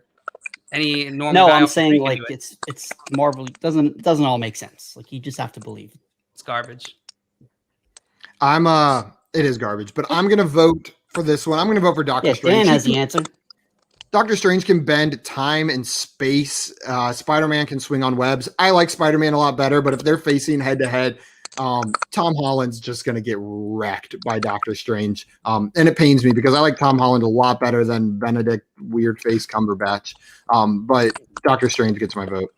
Any normal. No, I'm saying it's Marvel. It doesn't all make sense. Like you just have to believe. It's garbage. It is garbage, but I'm gonna vote for this one. I'm gonna vote for Doctor Strange. Dan has the answer. Doctor Strange can bend time and space. Spider-Man can swing on webs. I like Spider-Man a lot better, but if they're facing head-to-head, Tom Holland's just going to get wrecked by Doctor Strange. And it pains me because I like Tom Holland a lot better than Benedict Weird-Face Cumberbatch. But Doctor Strange gets my vote.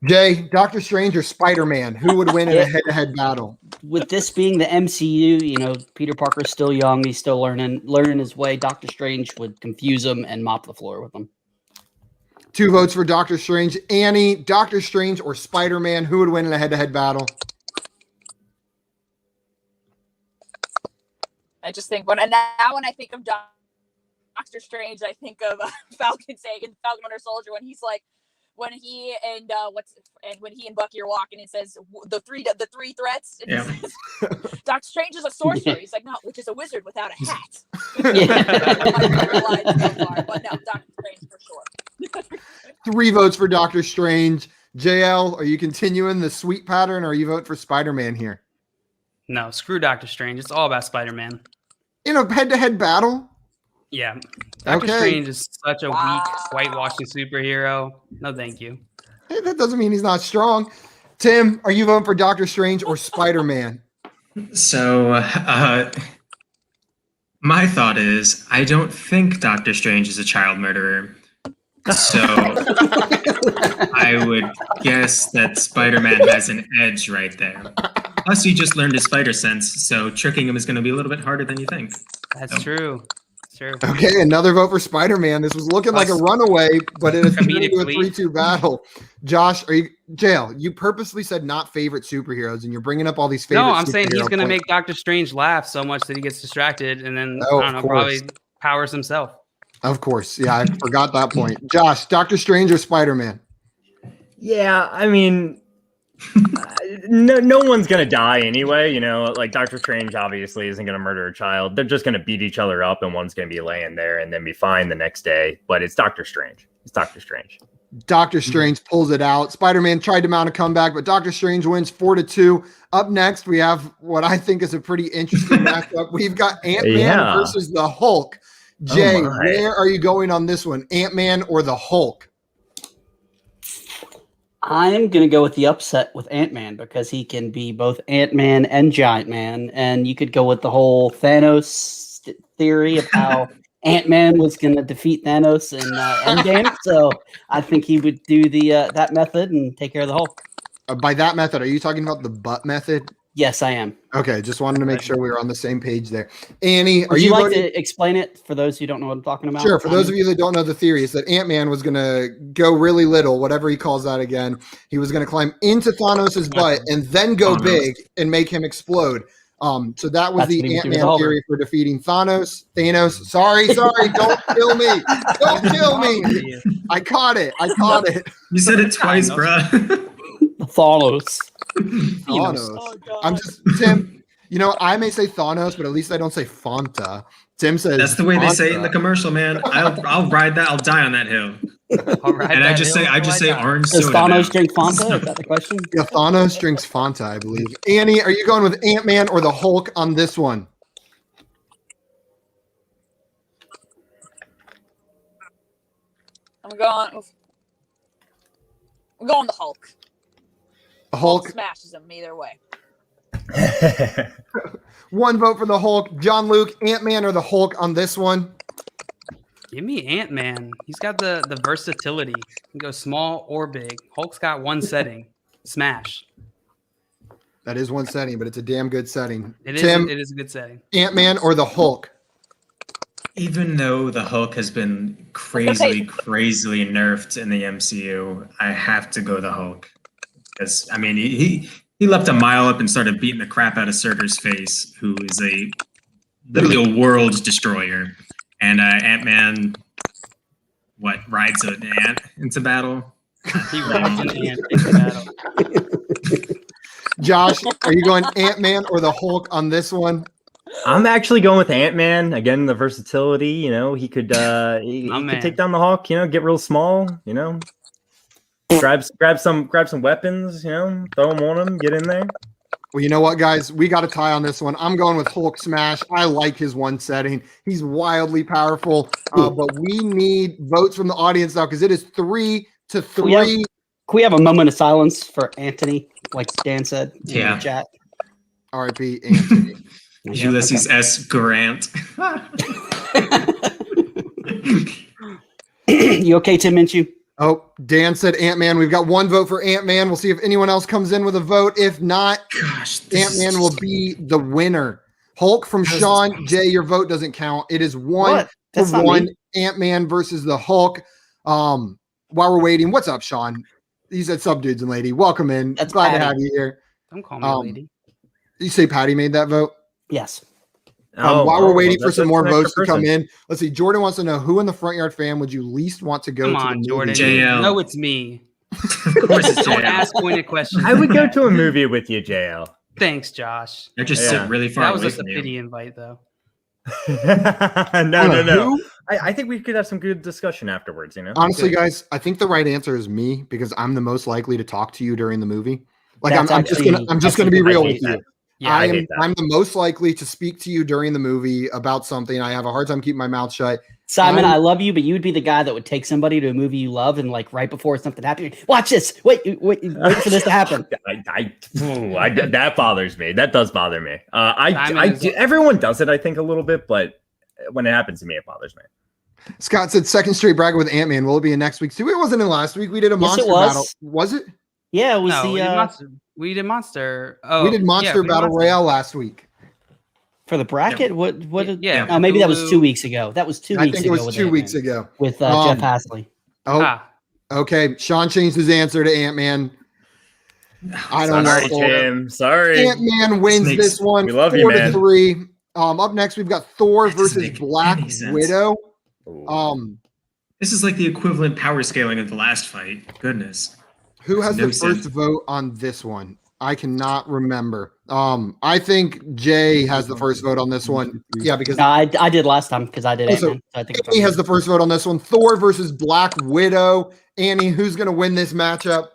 Jay, Doctor Strange or Spider-Man? Who would win in a head-to-head battle? With this being the MCU, Peter Parker's still young. He's still learning his way. Doctor Strange would confuse him and mop the floor with him. 2 votes for Doctor Strange. Annie, Doctor Strange or Spider-Man? Who would win in a head-to-head battle? I just think when I think of Doctor Strange, I think of Falcon Winter Soldier when he's like, when he and Bucky are walking, it says the three threats. And says, Doctor Strange is a sorcerer. He's like, no, which is a wizard without a hat. But no, Doctor Strange for sure. 3 votes for Doctor Strange. JL, are you continuing the sweep pattern, or are you voting for Spider-Man here? No, screw Doctor Strange. It's all about Spider-Man. in a head-to-head battle? Yeah. Doctor Okay. Strange is such a weak, whitewashing superhero. No, thank you. Hey, that doesn't mean he's not strong. Tim, are you voting for Doctor Strange or Spider-Man? So, my thought is, I don't think Doctor Strange is a child murderer. So, I would guess that Spider-Man has an edge right there. Plus, he just learned his spider sense, so tricking him is going to be a little bit harder than you think. That's true. Sure. Okay, another vote for Spider-Man. This was looking like a runaway, but it has turned into a 3-2 battle. Josh, you purposely said not favorite superheroes, and you're bringing up all these favorite. No, I'm saying he's going to points. make Doctor Strange laugh so much that he gets distracted, and then I don't know, probably powers himself. Of course, yeah, I forgot that point. Josh, Doctor Strange or Spider-Man? Yeah, I mean, no one's gonna die anyway. You know, like Doctor Strange obviously isn't gonna murder a child. They're just gonna beat each other up, and one's gonna be laying there and then be fine the next day. But it's Doctor Strange. It's Doctor Strange. Doctor Strange pulls it out. Spider-Man tried to mount a comeback, but Doctor Strange wins 4-2. Up next, we have what I think is a pretty interesting matchup. We've got Ant-Man versus the Hulk. Jay, where are you going on this one? Ant-Man or the Hulk? I'm going to go with the upset with Ant-Man because he can be both Ant-Man and Giant Man. And you could go with the whole Thanos theory of how Ant-Man was going to defeat Thanos in Endgame. So I think he would do the that method and take care of the Hulk. By that method, are you talking about the butt method? Yes, I am. Okay, just wanted to make sure we were on the same page there. Annie, Would you like to explain it for those who don't know what I'm talking about? Sure. For those of you that don't know the theory, is that Ant-Man was going to go really little, whatever he calls that again. He was going to climb into Thanos' butt and then go big and make him explode. So that was the Ant-Man theory for defeating Thanos. Sorry. Don't kill me. Don't kill me. I caught it. You said it twice, bruh. Thanos. I'm just Tim. You know, I may say Thanos, but at least I don't say Fanta. Tim says that's the way Fanta. they say it in the commercial, man. I'll ride that. I'll die on that hill. And I just say orange soda. Does Thanos drink Fanta? Is that the question? Yeah, Thanos drinks Fanta, I believe. Annie, are you going with Ant-Man or the Hulk on this one? I'm going the Hulk. Hulk smashes him either way. One vote for the Hulk. John Luke, Ant-Man or the Hulk on this one? Give me Ant-Man. He's got the versatility. He can go small or big. Hulk's got one setting. Smash. That is one setting, but it's a damn good setting. Tim, it is a good setting. Ant-Man or the Hulk? Even though the Hulk has been crazily nerfed in the MCU, I have to go the Hulk. Because, I mean, he leapt a mile up and started beating the crap out of Surtur's face, who is literally a world destroyer. And Ant-Man, rides an ant into battle? He rides an ant into battle. Josh, are you going Ant-Man or the Hulk on this one? I'm actually going with Ant-Man. Again, the versatility, you know, he could he could take down the Hulk, you know, get real small, you know. Grab some weapons, you know, throw them on him, get in there. Well, you know what, guys? We got a tie on this one. I'm going with Hulk Smash. I like his one setting. He's wildly powerful, but we need votes from the audience now because it is 3-3. Can we have a moment of silence for Anthony, like Dan said in the chat? R.I.P. Anthony. Ulysses S. Grant. You okay, Tim Mcu? Oh, Dan said Ant-Man. We've got one vote for Ant-Man. We'll see if anyone else comes in with a vote. If not, Ant-Man will be the winner. Hulk from Sean. Jay, your vote doesn't count. It is 1-1. Ant-Man versus the Hulk. While we're waiting, what's up, Sean? He said sub dudes and lady. Welcome in. That's glad Patty. to have you here. Don't call me a lady. You say Patty made that vote? Yes. While we're waiting for some more votes to come in, let's see. Jordan wants to know who in the Front Yard fan would you least want to go to? Come on, Jordan. JL. No, it's me. Of course it's Don't JL. ask pointed questions. I would go to a movie with you, JL. Thanks, Josh. They're just sit really far That was away just a from you. pity invite, though. No. I think we could have some good discussion afterwards, you know? Honestly, guys, I think the right answer is me because I'm the most likely to talk to you during the movie. Like I'm just gonna be real with you. Yeah, I hate that. I'm the most likely to speak to you during the movie about something. I have a hard time keeping my mouth shut. Simon, I love you, but you would be the guy that would take somebody to a movie you love and like right before something happens, watch this. Wait for this to happen. That bothers me. That does bother me. Simon Everyone does it, I think, a little bit, but when it happens to me, it bothers me. Scott said second straight bracket with Ant-Man. Will it be in next week's too? It wasn't in last week. We did a monster battle. Was it? Yeah, it was we did monster. Oh, we did monster battle royale last week. For the bracket? Yeah. Yeah. Oh, maybe that was 2 weeks ago. That was 2 weeks ago. I think it was 2 weeks ago. With Jeff Hasley. Oh, okay. Sean changed his answer to Ant-Man. I don't know. Tim. Sorry. Ant-Man wins this one. We love you, man. 4-3. Up next, we've got Thor versus Black Widow. This is like the equivalent power scaling of the last fight. Goodness. Who has the first vote on this one? I cannot remember. I think Jay has the first vote on this one. Yeah, because I did last time because I did. Also, so I think Annie has the first vote on this one. Thor versus Black Widow. Annie, who's going to win this matchup?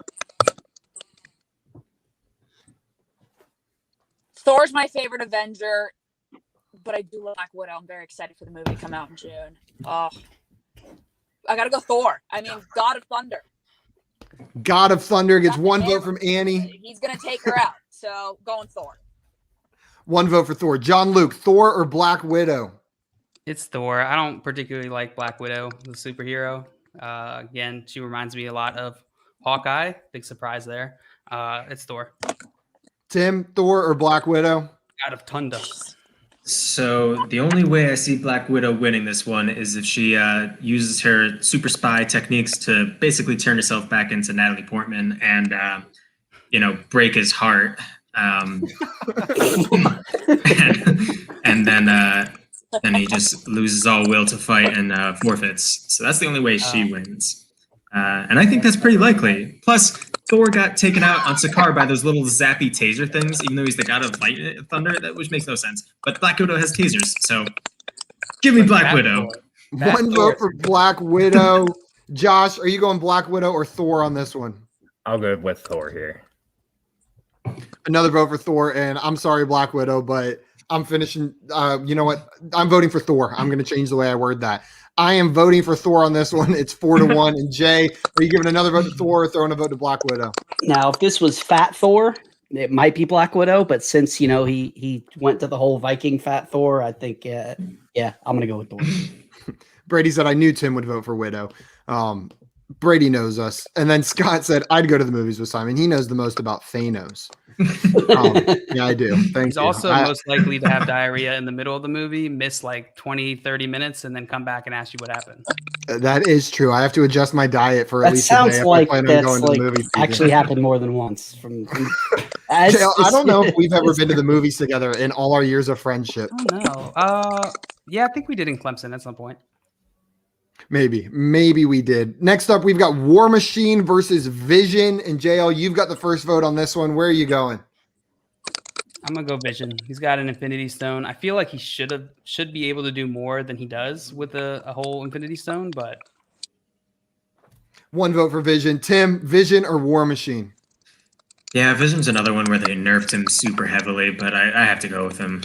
Thor's my favorite Avenger, but I do love Black Widow. I'm very excited for the movie to come out in June. Oh, I gotta go Thor. I mean, God of Thunder. God of Thunder gets one vote from Annie. He's gonna take her out. So going Thor. One vote for Thor. John Luke, Thor or Black Widow? It's Thor. I don't particularly like Black Widow, the superhero. Again, she reminds me a lot of Hawkeye. Big surprise there. It's Thor. Tim, Thor or Black Widow? God of Thunder. So the only way I see Black Widow winning this one is if she uses her super spy techniques to basically turn herself back into Natalie Portman and, break his heart. And then he just loses all will to fight and forfeits. So that's the only way she wins. And I think that's pretty likely. Plus, Thor got taken out on Sakaar by those little zappy taser things, even though he's the god of thunder, which makes no sense. But Black Widow has tasers, so give me Black Widow. One vote for Black Widow. Josh, are you going Black Widow or Thor on this one? I'll go with Thor here. Another vote for Thor, and I'm sorry, Black Widow, but I'm finishing. You know what? I'm voting for Thor. I'm going to change the way I word that. I am voting for Thor on this one. It's 4-1. And Jay, are you giving another vote to Thor or throwing a vote to Black Widow? Now, if this was Fat Thor, it might be Black Widow. But since he went to the whole Viking Fat Thor, I think I'm gonna go with Thor. Brady said I knew Tim would vote for Widow. Brady knows us. And then Scott said I'd go to the movies with Simon. He knows the most about Thanos. Yeah, I do. He's also most likely to have diarrhea in the middle of the movie, miss like 20-30 minutes, and then come back and ask you what happened. That is true. I have to adjust my diet for at least a day. Sounds like that's actually happened more than once. I don't know if we've ever been to the movies together in all our years of friendship. Oh no. Yeah, I think we did in Clemson at some point. Maybe we did. Next up, we've got War Machine versus Vision. And JL, you've got the first vote on this one. Where are you going? I'm gonna go Vision. He's got an Infinity Stone. I feel like he should be able to do more than he does with a whole Infinity Stone, but one vote for Vision. Tim, Vision or War Machine? Yeah, Vision's another one where they nerfed him super heavily, but I have to go with him.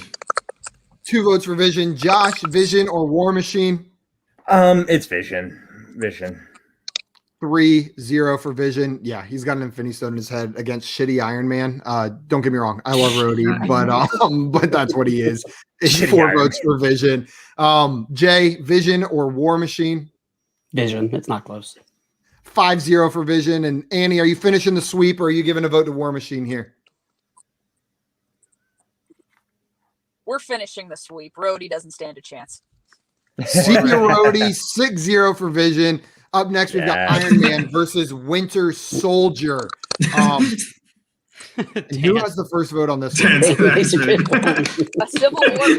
2 votes for Vision. Josh, Vision or War Machine? It's Vision. 3-0 for Vision. Yeah, he's got an Infinity Stone in his head against shitty Iron Man. Don't get me wrong, I love Rhodey, but that's what he is. It's 4 votes for Vision. Jay, Vision or War Machine? Vision. It's not close. 5-0 for Vision. And Annie, are you finishing the sweep or are you giving a vote to War Machine here? We're finishing the sweep. Rhodey doesn't stand a chance. Rhodey, 6-0 for Vision. Up next, we've got Iron Man versus Winter Soldier. Who has the first vote on this one? A Civil War.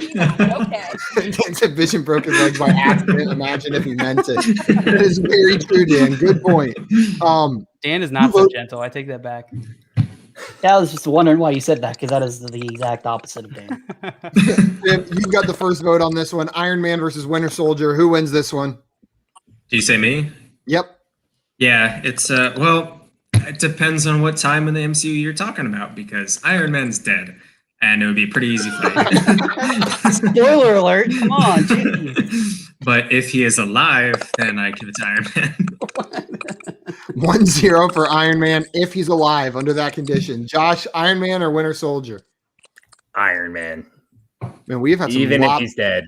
Okay. Dan said Vision broke his leg by accident. Imagine if he meant it. That is very true, Dan. Good point. Dan is not so gentle. I take that back. Yeah, I was just wondering why you said that, because that is the exact opposite of Dan. You've got the first vote on this one. Iron Man versus Winter Soldier. Who wins this one? Do you say me? Yep. Yeah, it's it depends on what time in the MCU you're talking about, because Iron Man's dead. and it would be a pretty easy fight. Spoiler alert! Come on, geez. But if he is alive, then I give it to Iron Man. 1-0 for Iron Man if he's alive under that condition. Josh, Iron Man or Winter Soldier? Iron Man. Man, we've had some Even if he's dead.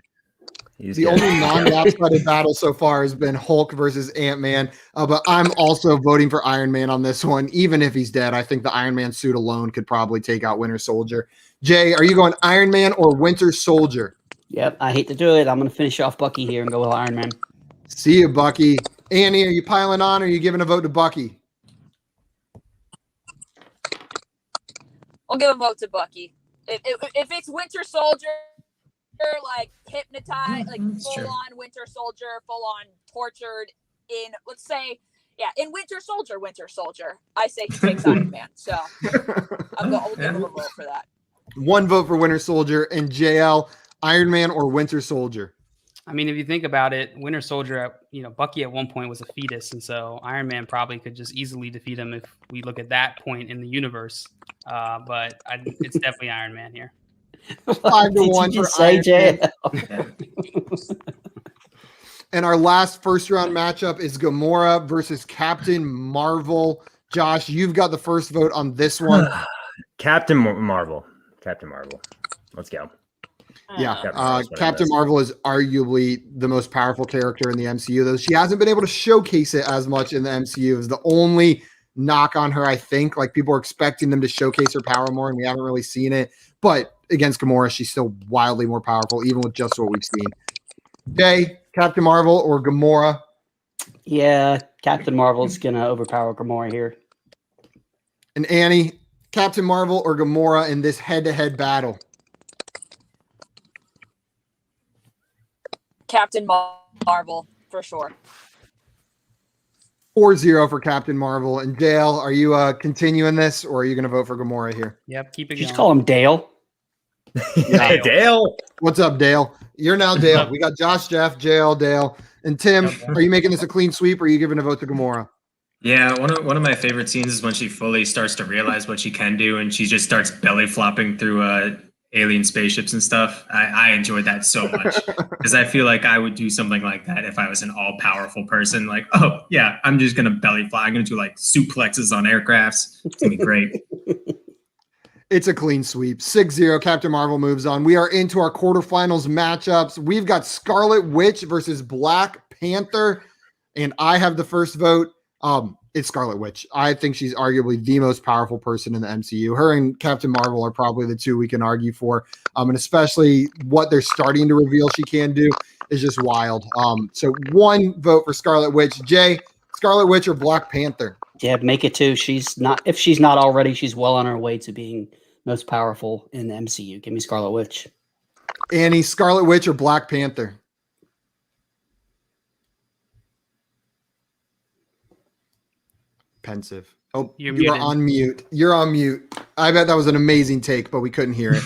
The only non-lopsided battle so far has been Hulk versus Ant-Man, but I'm also voting for Iron Man on this one. Even if he's dead, I think the Iron Man suit alone could probably take out Winter Soldier. Jay, are you going Iron Man or Winter Soldier? Yep, I hate to do it. I'm going to finish off Bucky here and go with Iron Man. See you, Bucky. Annie, are you piling on or are you giving a vote to Bucky? I'll give a vote to Bucky. If it's Winter Soldier, like hypnotized, like full on Winter Soldier, full on tortured in, let's say, in Winter Soldier, I say he takes Iron Man. So I'll give him a vote for that. 1 vote for Winter Soldier. And JL, Iron Man or Winter Soldier? I mean, if you think about it, Winter Soldier, Bucky at one point was a fetus, and so Iron Man probably could just easily defeat him if we look at that point in the universe. But it's definitely Iron Man here. 5-1 for Iron Man. And our last first-round matchup is Gamora versus Captain Marvel. Josh, you've got the first vote on this one. Captain Marvel. Let's go. Yeah, Captain Marvel is arguably the most powerful character in the MCU, though she hasn't been able to showcase it as much in the MCU. Is the only knock on her, I think. Like, people are expecting them to showcase her power more, and we haven't really seen it. But against Gamora, she's still wildly more powerful, even with just what we've seen. Jay, Captain Marvel or Gamora? Yeah, Captain Marvel's going to overpower Gamora here. And Annie, Captain Marvel or Gamora in this head-to-head battle? Captain Marvel, for sure. 4-0 for Captain Marvel. And Dale, are you continuing this, or are you going to vote for Gamora here? Yep, keep it Just going. call him Dale. Yeah, Dale. What's up, Dale? You're now Dale. We got Josh, Jeff, JL, Dale. And Tim, are you making this a clean sweep, or are you giving a vote to Gamora? Yeah, one of my favorite scenes is when she fully starts to realize what she can do, and she just starts belly flopping through alien spaceships and stuff. I enjoyed that so much because I feel like I would do something like that if I was an all-powerful person. Like, oh yeah, I'm just gonna belly fly. I'm gonna do like suplexes on aircrafts. It's gonna be great. It's a clean sweep. 6-0. Captain Marvel moves on. We are into our quarterfinals matchups. We've got Scarlet Witch versus Black Panther, and I have the first vote. It's Scarlet Witch. I think she's arguably the most powerful person in the MCU. Her and Captain Marvel are probably the two we can argue for. And especially what they're starting to reveal she can do is just wild. So 1 vote for Scarlet Witch. Jay, Scarlet Witch or Black Panther? Yeah, make it 2. If she's not already, she's well on her way to being most powerful in the MCU. Give me Scarlet Witch. Annie, Scarlet Witch or Black Panther? Pensive. Oh, you're on mute. You're on mute. I bet that was an amazing take, but we couldn't hear it.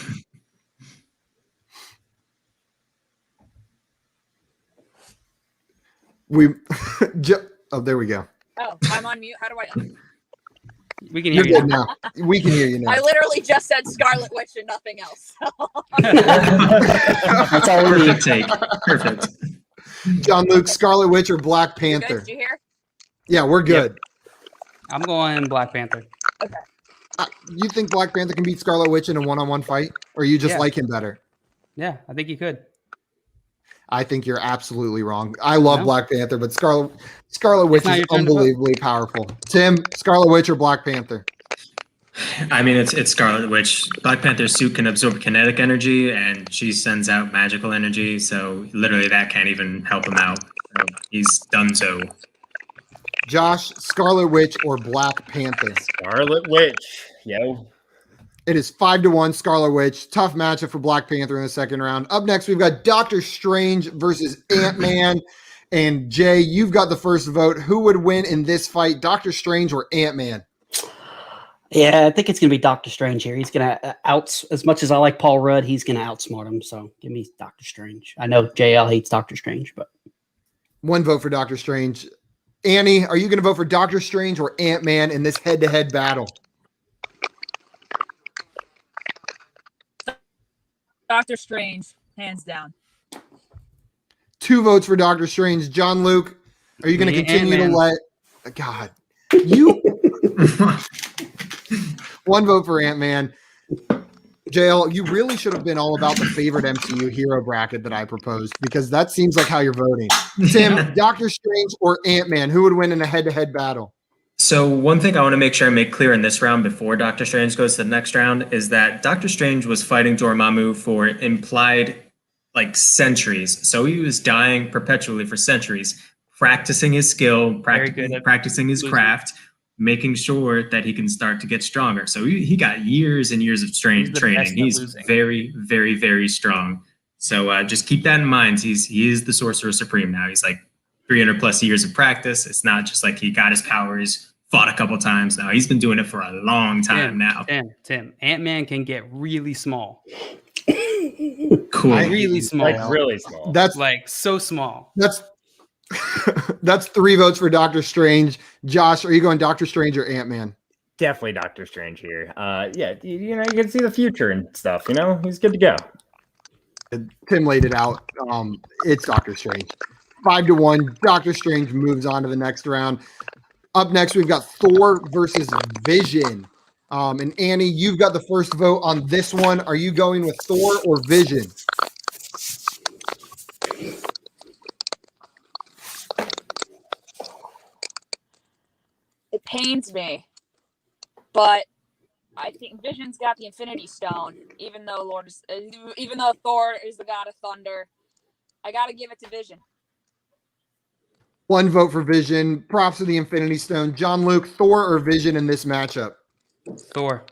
There we go. Oh, I'm on mute. How do I? We can hear you now. We can hear you now. I literally just said Scarlet Witch and nothing else. That's all we need. Perfect take. Perfect. John Luke, Scarlet Witch or Black Panther? Did you hear? Yeah, we're good. Yep. I'm going Black Panther. Okay. You think Black Panther can beat Scarlet Witch in a one-on-one fight, or you just like him better? Yeah, I think you could. I think you're absolutely wrong. I love Black Panther, but Scarlet Witch is unbelievably powerful. Tim, Scarlet Witch or Black Panther? I mean, it's Scarlet Witch. Black Panther's suit can absorb kinetic energy, and she sends out magical energy. So literally, that can't even help him out. So he's done so. Josh, Scarlet Witch or Black Panther? Scarlet Witch. Yo. It is 5-1 Scarlet Witch. Tough matchup for Black Panther in the second round. Up next, we've got Doctor Strange versus Ant-Man. And Jay, you've got the first vote. Who would win in this fight, Doctor Strange or Ant-Man? Yeah, I think it's going to be Doctor Strange here. He's going to as much as I like Paul Rudd, he's going to outsmart him. So give me Doctor Strange. I know JL hates Doctor Strange, but 1 vote for Doctor Strange. Annie, are you going to vote for Doctor Strange or Ant-Man in this head-to-head battle? Doctor Strange, hands down. 2 votes for Doctor Strange. John Luke, are you going to continue to let God you 1 vote for Ant-Man. JL, you really should have been all about the favorite MCU hero bracket that I proposed, because that seems like how you're voting. Tim, Doctor Strange or Ant-Man, who would win in a head-to-head battle? So one thing I want to make sure I make clear in this round before Doctor Strange goes to the next round is that Doctor Strange was fighting Dormammu for implied centuries. So he was dying perpetually for centuries, practicing his skill, practicing his craft, making sure that he can start to get stronger. So he got years and years of training. He's very, very, very strong. So just keep that in mind. He is the Sorcerer Supreme now. He's 300 plus years of practice. It's not just he got his powers, fought a couple times. Now he's been doing it for a long time now. Tim, Ant-Man can get really small. Cool. Really small. Really small. That's so small. That's 3 votes for Doctor Strange. Josh, are you going Doctor Strange or Ant-Man? Definitely Doctor Strange here. Yeah, you can see the future and stuff. He's good to go. Tim laid it out. It's Doctor Strange. 5-1. Doctor Strange moves on to the next round. Up next, we've got Thor versus Vision. And Annie, you've got the first vote on this one. Are you going with Thor or Vision? It pains me, but I think Vision's got the Infinity Stone. Even though Thor is the god of thunder, I gotta give it to Vision. 1 vote for Vision. Props to the Infinity Stone. John Luke, Thor or Vision in this matchup? Thor.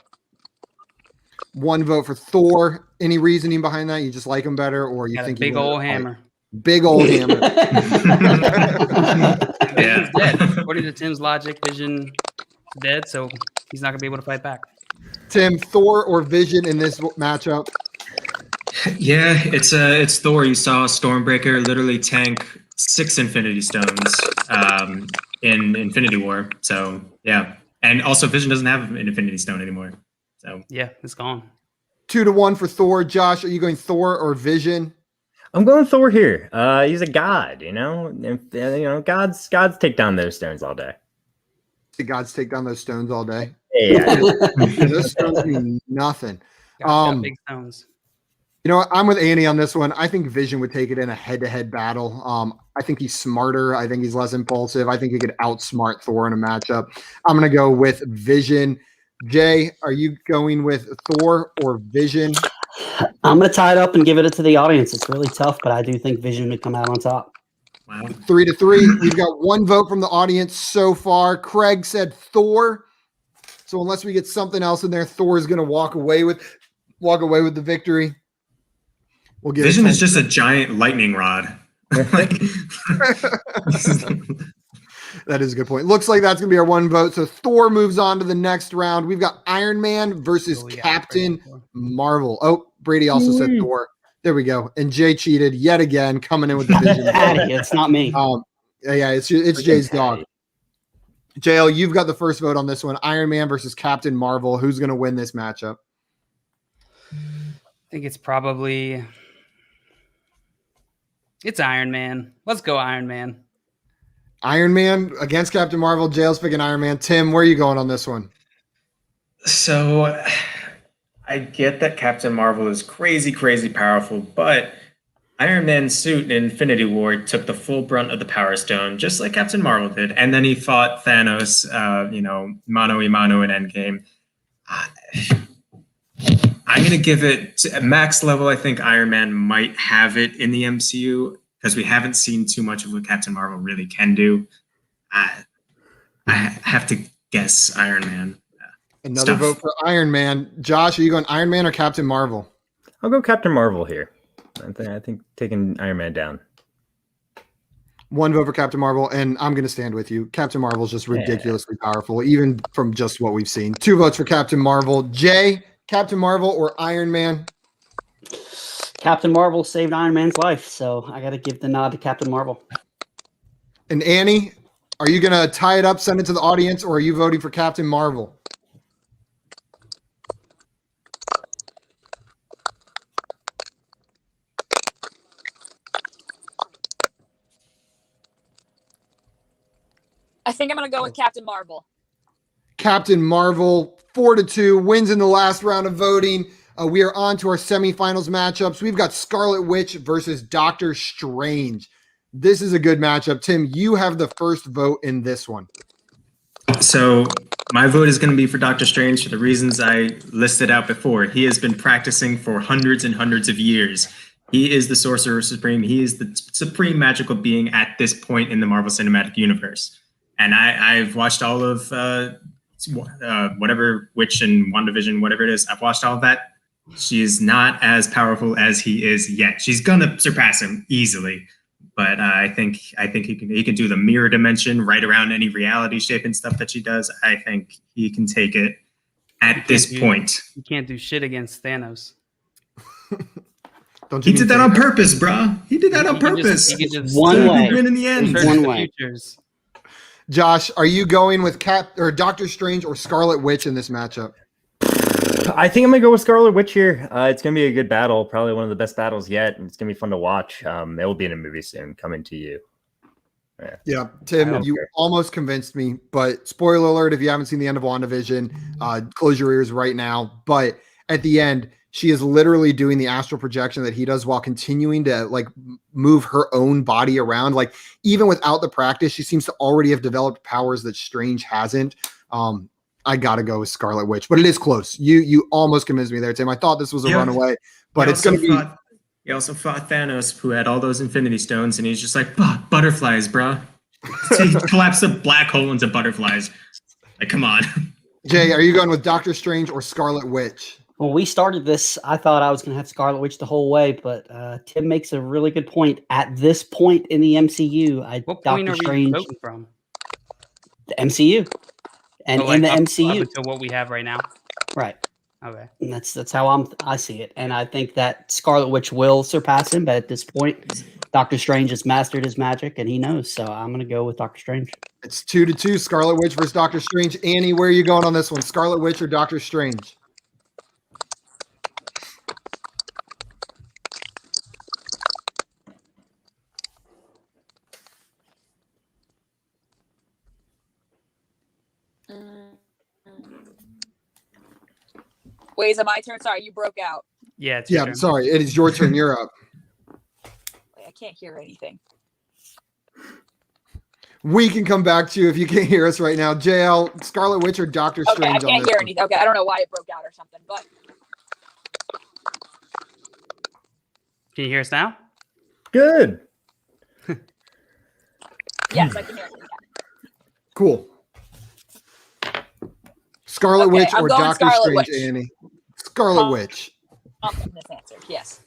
1 vote for Thor. Any reasoning behind that? You just like him better, or you think big old hammer? Big old hammer. He's dead. According to Tim's logic, Vision is dead, so he's not gonna be able to fight back. Tim, Thor or Vision in this matchup? Yeah, it's Thor. You saw Stormbreaker literally tank 6 Infinity Stones in Infinity War. So yeah, and also Vision doesn't have an Infinity Stone anymore. So yeah, it's gone. 2-1 for Thor. Josh, are you going Thor or Vision? I'm going Thor here. He's a god, gods take down those stones all day. The gods take down those stones all day. Yeah. Those stones mean nothing. Got big stones. I'm with Annie on this one. I think Vision would take it in a head-to-head battle. I think he's smarter. I think he's less impulsive. I think he could outsmart Thor in a matchup. I'm going to go with Vision. Jay, are you going with Thor or Vision? I'm going to tie it up and give it to the audience. It's really tough, but I do think Vision would come out on top. wow. 3-3. We've got 1 vote from the audience so far. Craig said Thor. So unless we get something else in there, Thor is going to walk away with the victory. We'll give Vision is just a giant lightning rod. That is a good point. Looks like that's going to be our 1 vote. So Thor moves on to the next round. We've got Iron Man versus Captain Marvel. Oh, Brady also said Thor. There we go. And Jay cheated yet again, coming in with the Vision. It's not me. Yeah, it's Jay's dog. JL, you've got the first vote on this one. Iron Man versus Captain Marvel. Who's going to win this matchup? I think it's probably Iron Man. Let's go Iron Man. Iron Man against Captain Marvel. JL's picking Iron Man. Tim, where are you going on this one? So I get that Captain Marvel is crazy, crazy powerful, but Iron Man's suit in Infinity War took the full brunt of the Power Stone, just like Captain Marvel did. And then he fought Thanos, mano a mano in Endgame. I'm going to give it at max level. I think Iron Man might have it in the MCU because we haven't seen too much of what Captain Marvel really can do. I have to guess Iron Man. Another vote for Iron Man. Josh, are you going Iron Man or Captain Marvel? I'll go Captain Marvel here. I think taking Iron Man down. 1 vote for Captain Marvel, and I'm going to stand with you. Captain Marvel is just ridiculously powerful, even from just what we've seen. 2 votes for Captain Marvel. Jay, Captain Marvel or Iron Man? Captain Marvel saved Iron Man's life, so I got to give the nod to Captain Marvel. And Annie, are you going to tie it up, send it to the audience, or are you voting for Captain Marvel? I think I'm going to go with Captain Marvel. Captain Marvel, 4-2, wins in the last round of voting. We are on to our semifinals matchups. We've got Scarlet Witch versus Doctor Strange. This is a good matchup. Tim, you have the first vote in this one. So my vote is going to be for Doctor Strange for the reasons I listed out before. He has been practicing for hundreds and hundreds of years. He is the Sorcerer Supreme. He is the supreme magical being at this point in the Marvel Cinematic Universe. And I've watched all of whatever Witch and WandaVision, whatever it is. I've watched all of that. She is not as powerful as he is yet. She's gonna surpass him easily, but I think he can do the mirror dimension right around any reality shape and stuff that she does. I think he can take it at this point. You can't do shit against Thanos. He did that on purpose, bro. He did that on purpose. He could just One way. Win in the end. One way. Futures. Josh, are you going with Doctor Strange or Scarlet Witch in this matchup? I think I'm gonna go with Scarlet Witch here. It's gonna be a good battle, probably one of the best battles yet, and it's gonna be fun to watch. It will be in a movie soon, coming to you. Yeah, Tim, you almost convinced me, but spoiler alert, if you haven't seen the end of WandaVision, close your ears right now. But at the end, she is literally doing the astral projection that he does while continuing to like move her own body around. Like even without the practice, she seems to already have developed powers that Strange hasn't. I gotta go with Scarlet Witch, but it is close. You almost convinced me there, Tim. I thought this was a runaway, but it's gonna be. He also fought Thanos, who had all those Infinity Stones, and he's just like, butterflies, bro. He collapsed a black hole into butterflies. Like, come on. Jay, are you going with Doctor Strange or Scarlet Witch? When we started this, I thought I was going to have Scarlet Witch the whole way, but Tim makes a really good point. At this point in the MCU, What point Doctor are we Strange, voting from? the MCU, and Oh, like in the up MCU, until what we have right now. right? Okay. And that's how I see it, and I think that Scarlet Witch will surpass him. But at this point, Doctor Strange has mastered his magic, and he knows. So I'm going to go with Doctor Strange. It's 2-2, Scarlet Witch versus Doctor Strange. Annie, where are you going on this one? Scarlet Witch or Doctor Strange? Wait, is it my turn? Sorry, you broke out. Yeah. It's your turn. Sorry, it is your turn. You're up. Wait, I can't hear anything. We can come back to you if you can't hear us right now. JL, Scarlet Witch or Doctor Okay, Strange? I can't hear anything. Okay, I don't know why it broke out or something, but Can you hear us now? Good. yes, I can hear you. Cool. Scarlet Okay, Witch I'm or going Doctor Scarlet Strange, Witch. Annie? Scarlet Witch. This answer, yes.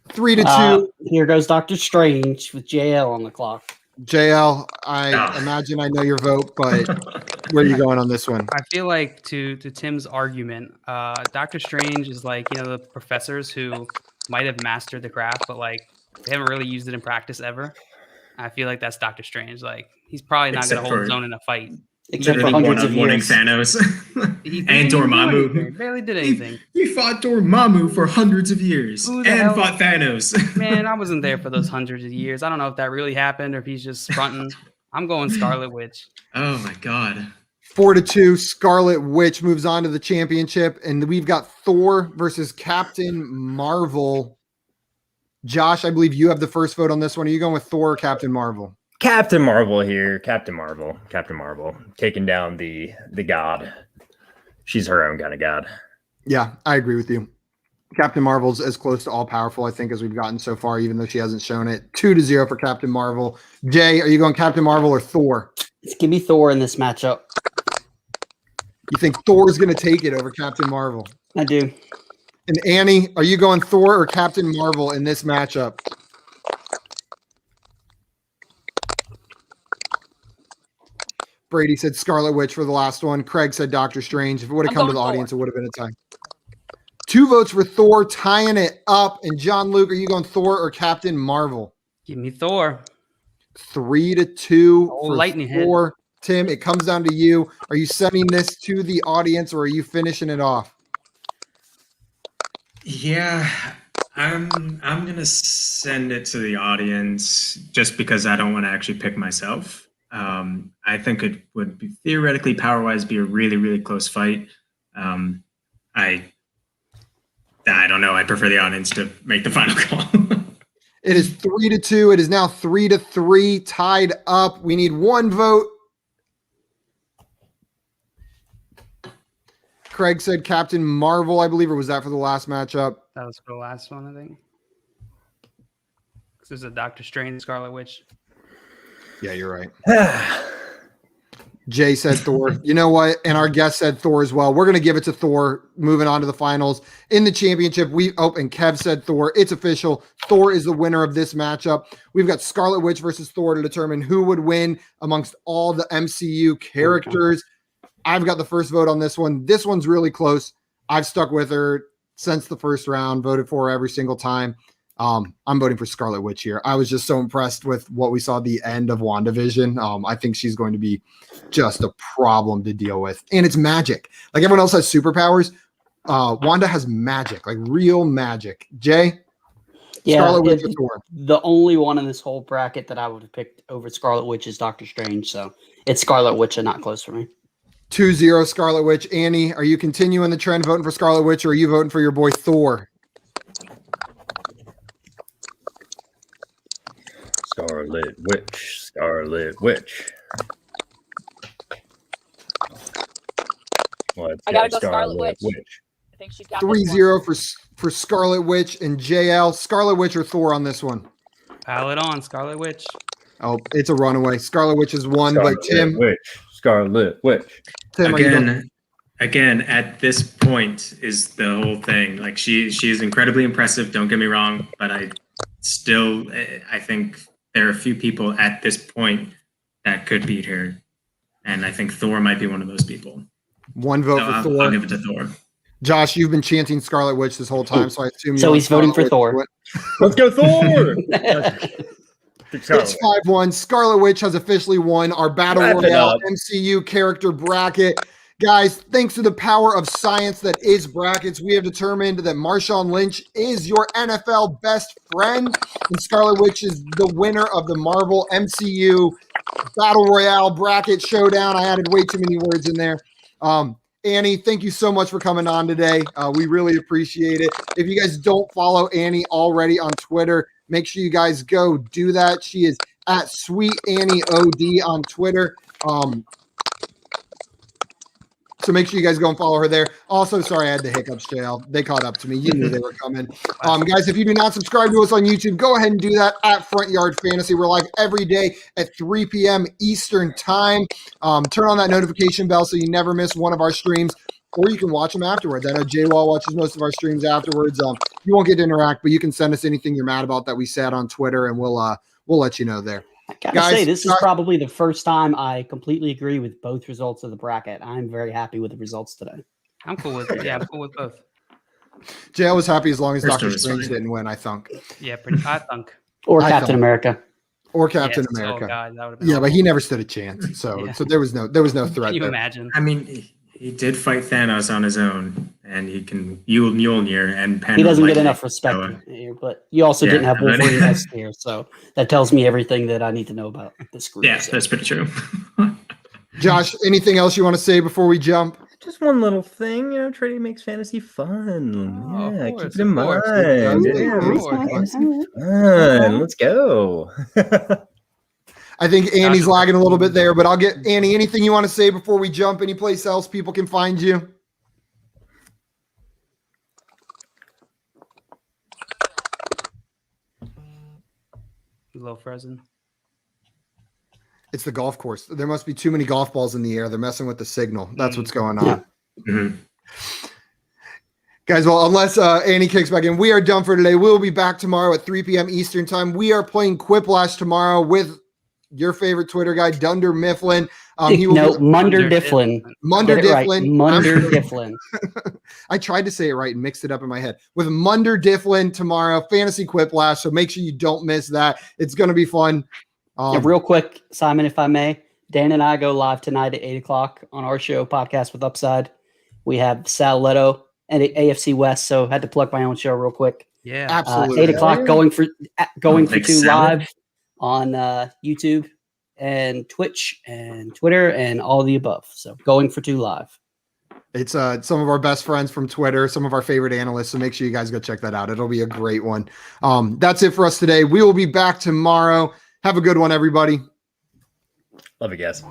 3-2. Here goes Doctor Strange with JL on the clock. JL, I imagine I know your vote, but where are you going on this one? I feel like to Tim's argument, Doctor Strange is like, the professors who might have mastered the craft, but like they haven't really used it in practice ever. I feel like that's Doctor Strange. Like he's probably not going to hold his own in a fight. Except for Literally hundreds of one-on-one-ing years. Thanos and Dormammu. He barely did anything. He fought Dormammu for hundreds of years Who and the hell- fought Thanos. Man, I wasn't there for those hundreds of years. I don't know if that really happened or if he's just fronting. I'm going Scarlet Witch. Oh my god. 4-2, Scarlet Witch moves on to the championship, and we've got Thor versus Captain Marvel. Josh, I believe you have the first vote on this one. Are you going with Thor or Captain Marvel? Captain Marvel here. Captain Marvel. Captain Marvel. Taking down the god. She's her own kind of god. Yeah, I agree with you. Captain Marvel's as close to all powerful, I think, as we've gotten so far, even though she hasn't shown it. 2-0 for Captain Marvel. Jay, are you going Captain Marvel or Thor? Let's give me Thor in this matchup. You think Thor's going to take it over Captain Marvel? I do. And Annie, are you going Thor or Captain Marvel in this matchup? Brady said Scarlet Witch for the last one. Craig said Doctor Strange. If it would have I'm come to the going audience, it would have been a tie. 2 votes for Thor, tying it up. And John Luke, are you going Thor or Captain Marvel? Give me Thor. 3-2 Oh, for lightning hit. Thor. Tim, it comes down to you. Are you sending this to the audience or are you finishing it off? Yeah, I'm gonna send it to the audience just because I don't want to actually pick myself. I think it would be theoretically power-wise be a really, really close fight. I don't know. I prefer the audience to make the final call. It is 3-2. It is now 3-3, tied up. We need one vote. Craig said Captain Marvel, I believe, or was that for the last matchup? That was for the last one, I think. This is a Doctor Strange, Scarlet Witch. Yeah, you're right. Jay said Thor. You know what? And our guest said Thor as well. We're going to give it to Thor. Moving on to the finals. In the championship, and Kev said Thor. It's official. Thor is the winner of this matchup. We've got Scarlet Witch versus Thor to determine who would win amongst all the MCU characters. I've got the first vote on this one. This one's really close. I've stuck with her since the first round, voted for her every single time. I'm voting for Scarlet Witch here. I was just so impressed with what we saw at the end of WandaVision. I think she's going to be just a problem to deal with. And it's magic. Like everyone else has superpowers. Wanda has magic, like real magic. Jay? Yeah, Scarlet Witch or Thor? The only one in this whole bracket that I would have picked over Scarlet Witch is Doctor Strange. So it's Scarlet Witch and not close for me. 2-0 Scarlet Witch. Annie, are you continuing the trend voting for Scarlet Witch, or are you voting for your boy Thor? Scarlet Witch, Scarlet Witch. I gotta go Scarlet Witch. I think she's got 3-0 for Scarlet Witch and JL. Scarlet Witch or Thor on this one? Pile it on, Scarlet Witch. Oh, it's a runaway. Scarlet Witch is one, but Tim. Scarlet Witch. Tim, Again, at this point is the whole thing. Like she is incredibly impressive. Don't get me wrong, but I think there are a few people at this point that could beat her, and I think Thor might be one of those people. One vote for Thor. I'll give it to Thor. Josh, you've been chanting Scarlet Witch this whole time, so I assume. So he's voting for Thor. Let's go, Thor! It's 5-1. Scarlet Witch has officially won our Battle Royale MCU character bracket. Guys, thanks to the power of science that is brackets, we have determined that Marshawn Lynch is your NFL best friend, and Scarlet Witch is the winner of the Marvel MCU Battle Royale bracket showdown. I added way too many words in there. Annie, thank you so much for coming on today. We really appreciate it. If you guys don't follow Annie already on Twitter, make sure you guys go do that. She is at Sweet Annie OD on Twitter. So make sure you guys go and follow her there. Also, sorry I had the hiccups, JL. They caught up to me. You knew they were coming. Guys, if you do not subscribe to us on YouTube, go ahead and do that at Front Yard Fantasy. We're live every day at 3 p.m. Eastern Time. Turn on that notification bell so you never miss one of our streams, or you can watch them afterwards. I know J-Wall watches most of our streams afterwards. You won't get to interact, but you can send us anything you're mad about that we said on Twitter, and we'll let you know there. I gotta say, this is probably the first time I completely agree with both results of the bracket. I'm very happy with the results today. I'm cool with it. Yeah, I'm cool with both. Jay was happy as long as Doctor Strange didn't win, I think. Yeah, I think. Or Captain America. Or Captain America. Oh God, that yeah, but he never stood a chance. So so there was no threat. Can you there. imagine? I mean, he did fight Thanos on his own, and he can Mjolnir and Pen. He doesn't get enough respect here, but you also didn't have Wolverine S here, so that tells me everything that I need to know about this group. Yeah, that's pretty true. Josh, anything else you want to say before we jump? Just one little thing, trading makes fantasy fun. Yeah, keep it in mind. Fun. Let's go. I think Annie's lagging a little bit there, but I'll get Annie. Anything you want to say before we jump? Any place else people can find you? Low frozen. It's the golf course. There must be too many golf balls in the air. They're messing with the signal. That's what's going on. Mm-hmm. Guys, well, unless Annie kicks back in, we are done for today. We'll be back tomorrow at 3 p.m. Eastern Time. We are playing Quiplash tomorrow with your favorite Twitter guy, Dunder Mifflin. Munder Difflin. Munder Difflin. Munder Difflin. I tried to say it right and mixed it up in my head. With Munder Difflin tomorrow, Fantasy Quiplash. So make sure you don't miss that. It's going to be fun. Real quick, Simon, if I may, Dan and I go live tonight at 8 o'clock on our show, Podcast with Upside. We have Sal Leto and AFC West, so had to plug my own show real quick. Yeah, absolutely. 8 o'clock going for 2 live on YouTube. and Twitch and Twitter and all the above. So Going for Two Live. It's some of our best friends from Twitter, some of our favorite analysts. So make sure you guys go check that out. It'll be a great one. That's it for us today. We will be back tomorrow. Have a good one, everybody. Love you guys.